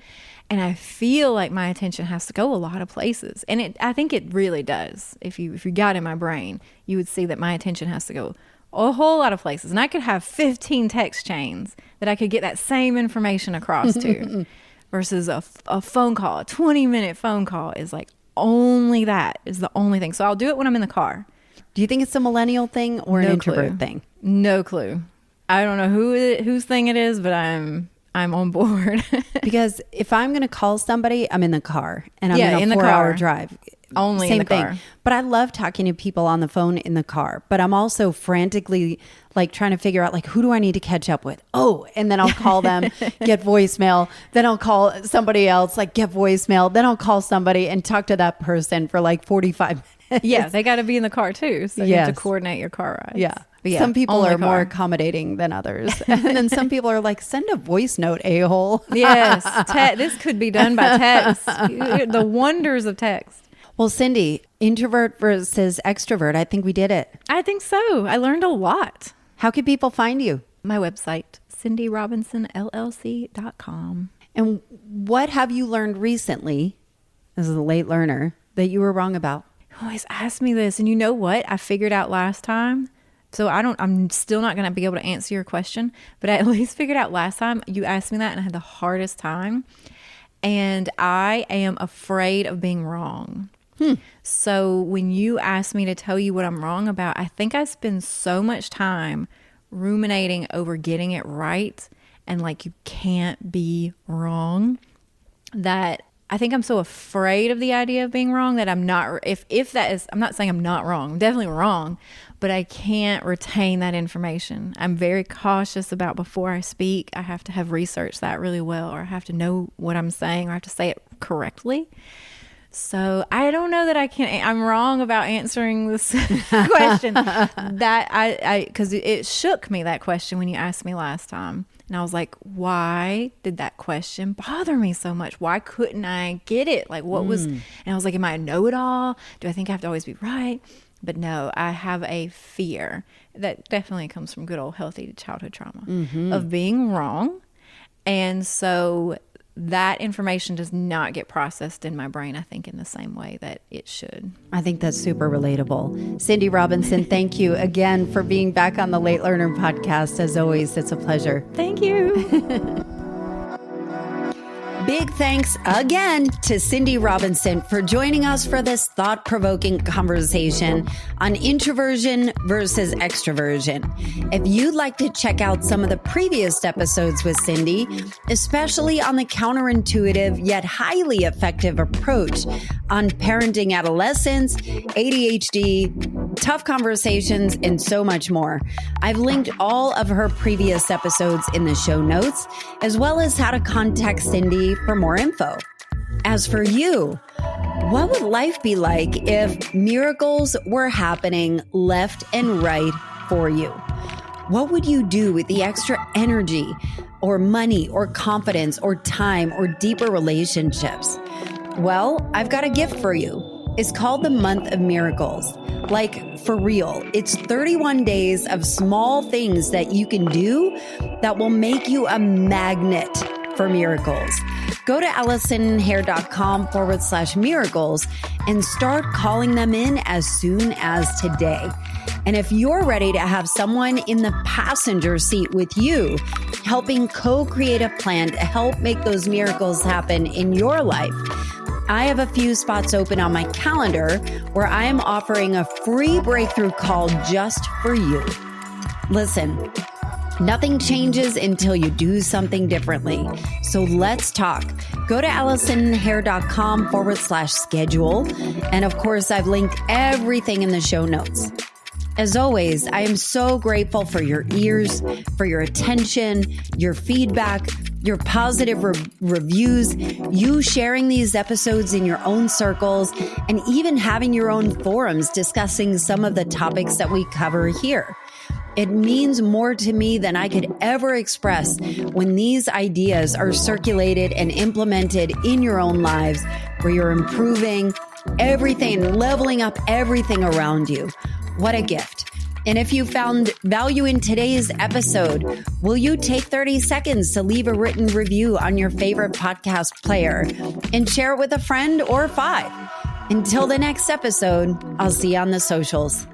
And I feel like my attention has to go a lot of places. And I think it really does. If you got in my brain, you would see that my attention has to go a whole lot of places. And I could have 15 text chains that I could get that same information across to. Versus a phone call, a 20-minute phone call is like only that is the only thing. So I'll do it when I'm in the car. Do you think it's a millennial thing or an introvert thing? No clue. I don't know whose thing it is, but I'm on board. Because if I'm going to call somebody, I'm in the car and I'm in a 4-hour drive. Only Same in the car. thing. But I love talking to people on the phone in the car. But I'm also frantically like trying to figure out like, who do I need to catch up with? Oh, and then I'll call them, get voicemail. Then I'll call somebody else, like get voicemail. Then I'll call somebody and talk to that person for like 45 minutes. Yeah, they got to be in the car too. So you have to coordinate your car rides. Yeah. Some people are more accommodating than others. And then some people are like, send a voice note, a-hole. Yes. This could be done by text. The wonders of text. Well, Cindy, introvert versus extrovert. I think we did it. I think so. I learned a lot. How can people find you? My website, cindyrobinsonllc.com. And what have you learned recently, as a late learner, that you were wrong about? You always ask me this. And you know what? I figured out last time. So I'm still not going to be able to answer your question, but I at least figured out last time you asked me that and I had the hardest time. And I am afraid of being wrong. So when you ask me to tell you what I'm wrong about, I think I spend so much time ruminating over getting it right and like you can't be wrong, that I think I'm so afraid of the idea of being wrong that I'm not, if that is, I'm not saying I'm not wrong, I'm definitely wrong, but I can't retain that information. I'm very cautious about before I speak. I have to have researched that really well, or I have to know what I'm saying, or I have to say it correctly. So I don't know that I'm wrong about answering this question. Because it shook me, that question, when you asked me last time. And I was like, why did that question bother me so much? Why couldn't I get it? Like, what was, and I was like, am I a know-it-all? Do I think I have to always be right? But no, I have a fear that definitely comes from good old healthy childhood trauma of being wrong. And so that information does not get processed in my brain, I think, in the same way that it should. I think that's super relatable. Cindy Robinson, thank you again for being back on the Late Learner podcast. As always, it's a pleasure. Thank you. Big thanks again to Cindy Robinson for joining us for this thought-provoking conversation on introversion versus extroversion. If you'd like to check out some of the previous episodes with Cindy, especially on the counterintuitive yet highly effective approach on parenting adolescents, ADHD, tough conversations, and so much more, I've linked all of her previous episodes in the show notes, as well as how to contact Cindy for more info. As for you, what would life be like if miracles were happening left and right for you? What would you do with the extra energy or money or confidence or time or deeper relationships? Well, I've got a gift for you. It's called the Month of Miracles. Like, for real, it's 31 days of small things that you can do that will make you a magnet for miracles. Go to AllisonHare.com/miracles and start calling them in as soon as today. And if you're ready to have someone in the passenger seat with you, helping co-create a plan to help make those miracles happen in your life, I have a few spots open on my calendar where I am offering a free breakthrough call just for you. Listen, nothing changes until you do something differently. So let's talk. Go to AllisonHare.com/schedule. And of course, I've linked everything in the show notes. As always, I am so grateful for your ears, for your attention, your feedback, your positive reviews, you sharing these episodes in your own circles, and even having your own forums discussing some of the topics that we cover here. It means more to me than I could ever express when these ideas are circulated and implemented in your own lives, where you're improving everything, leveling up everything around you. What a gift. And if you found value in today's episode, will you take 30 seconds to leave a written review on your favorite podcast player and share it with a friend or 5? Until the next episode, I'll see you on the socials.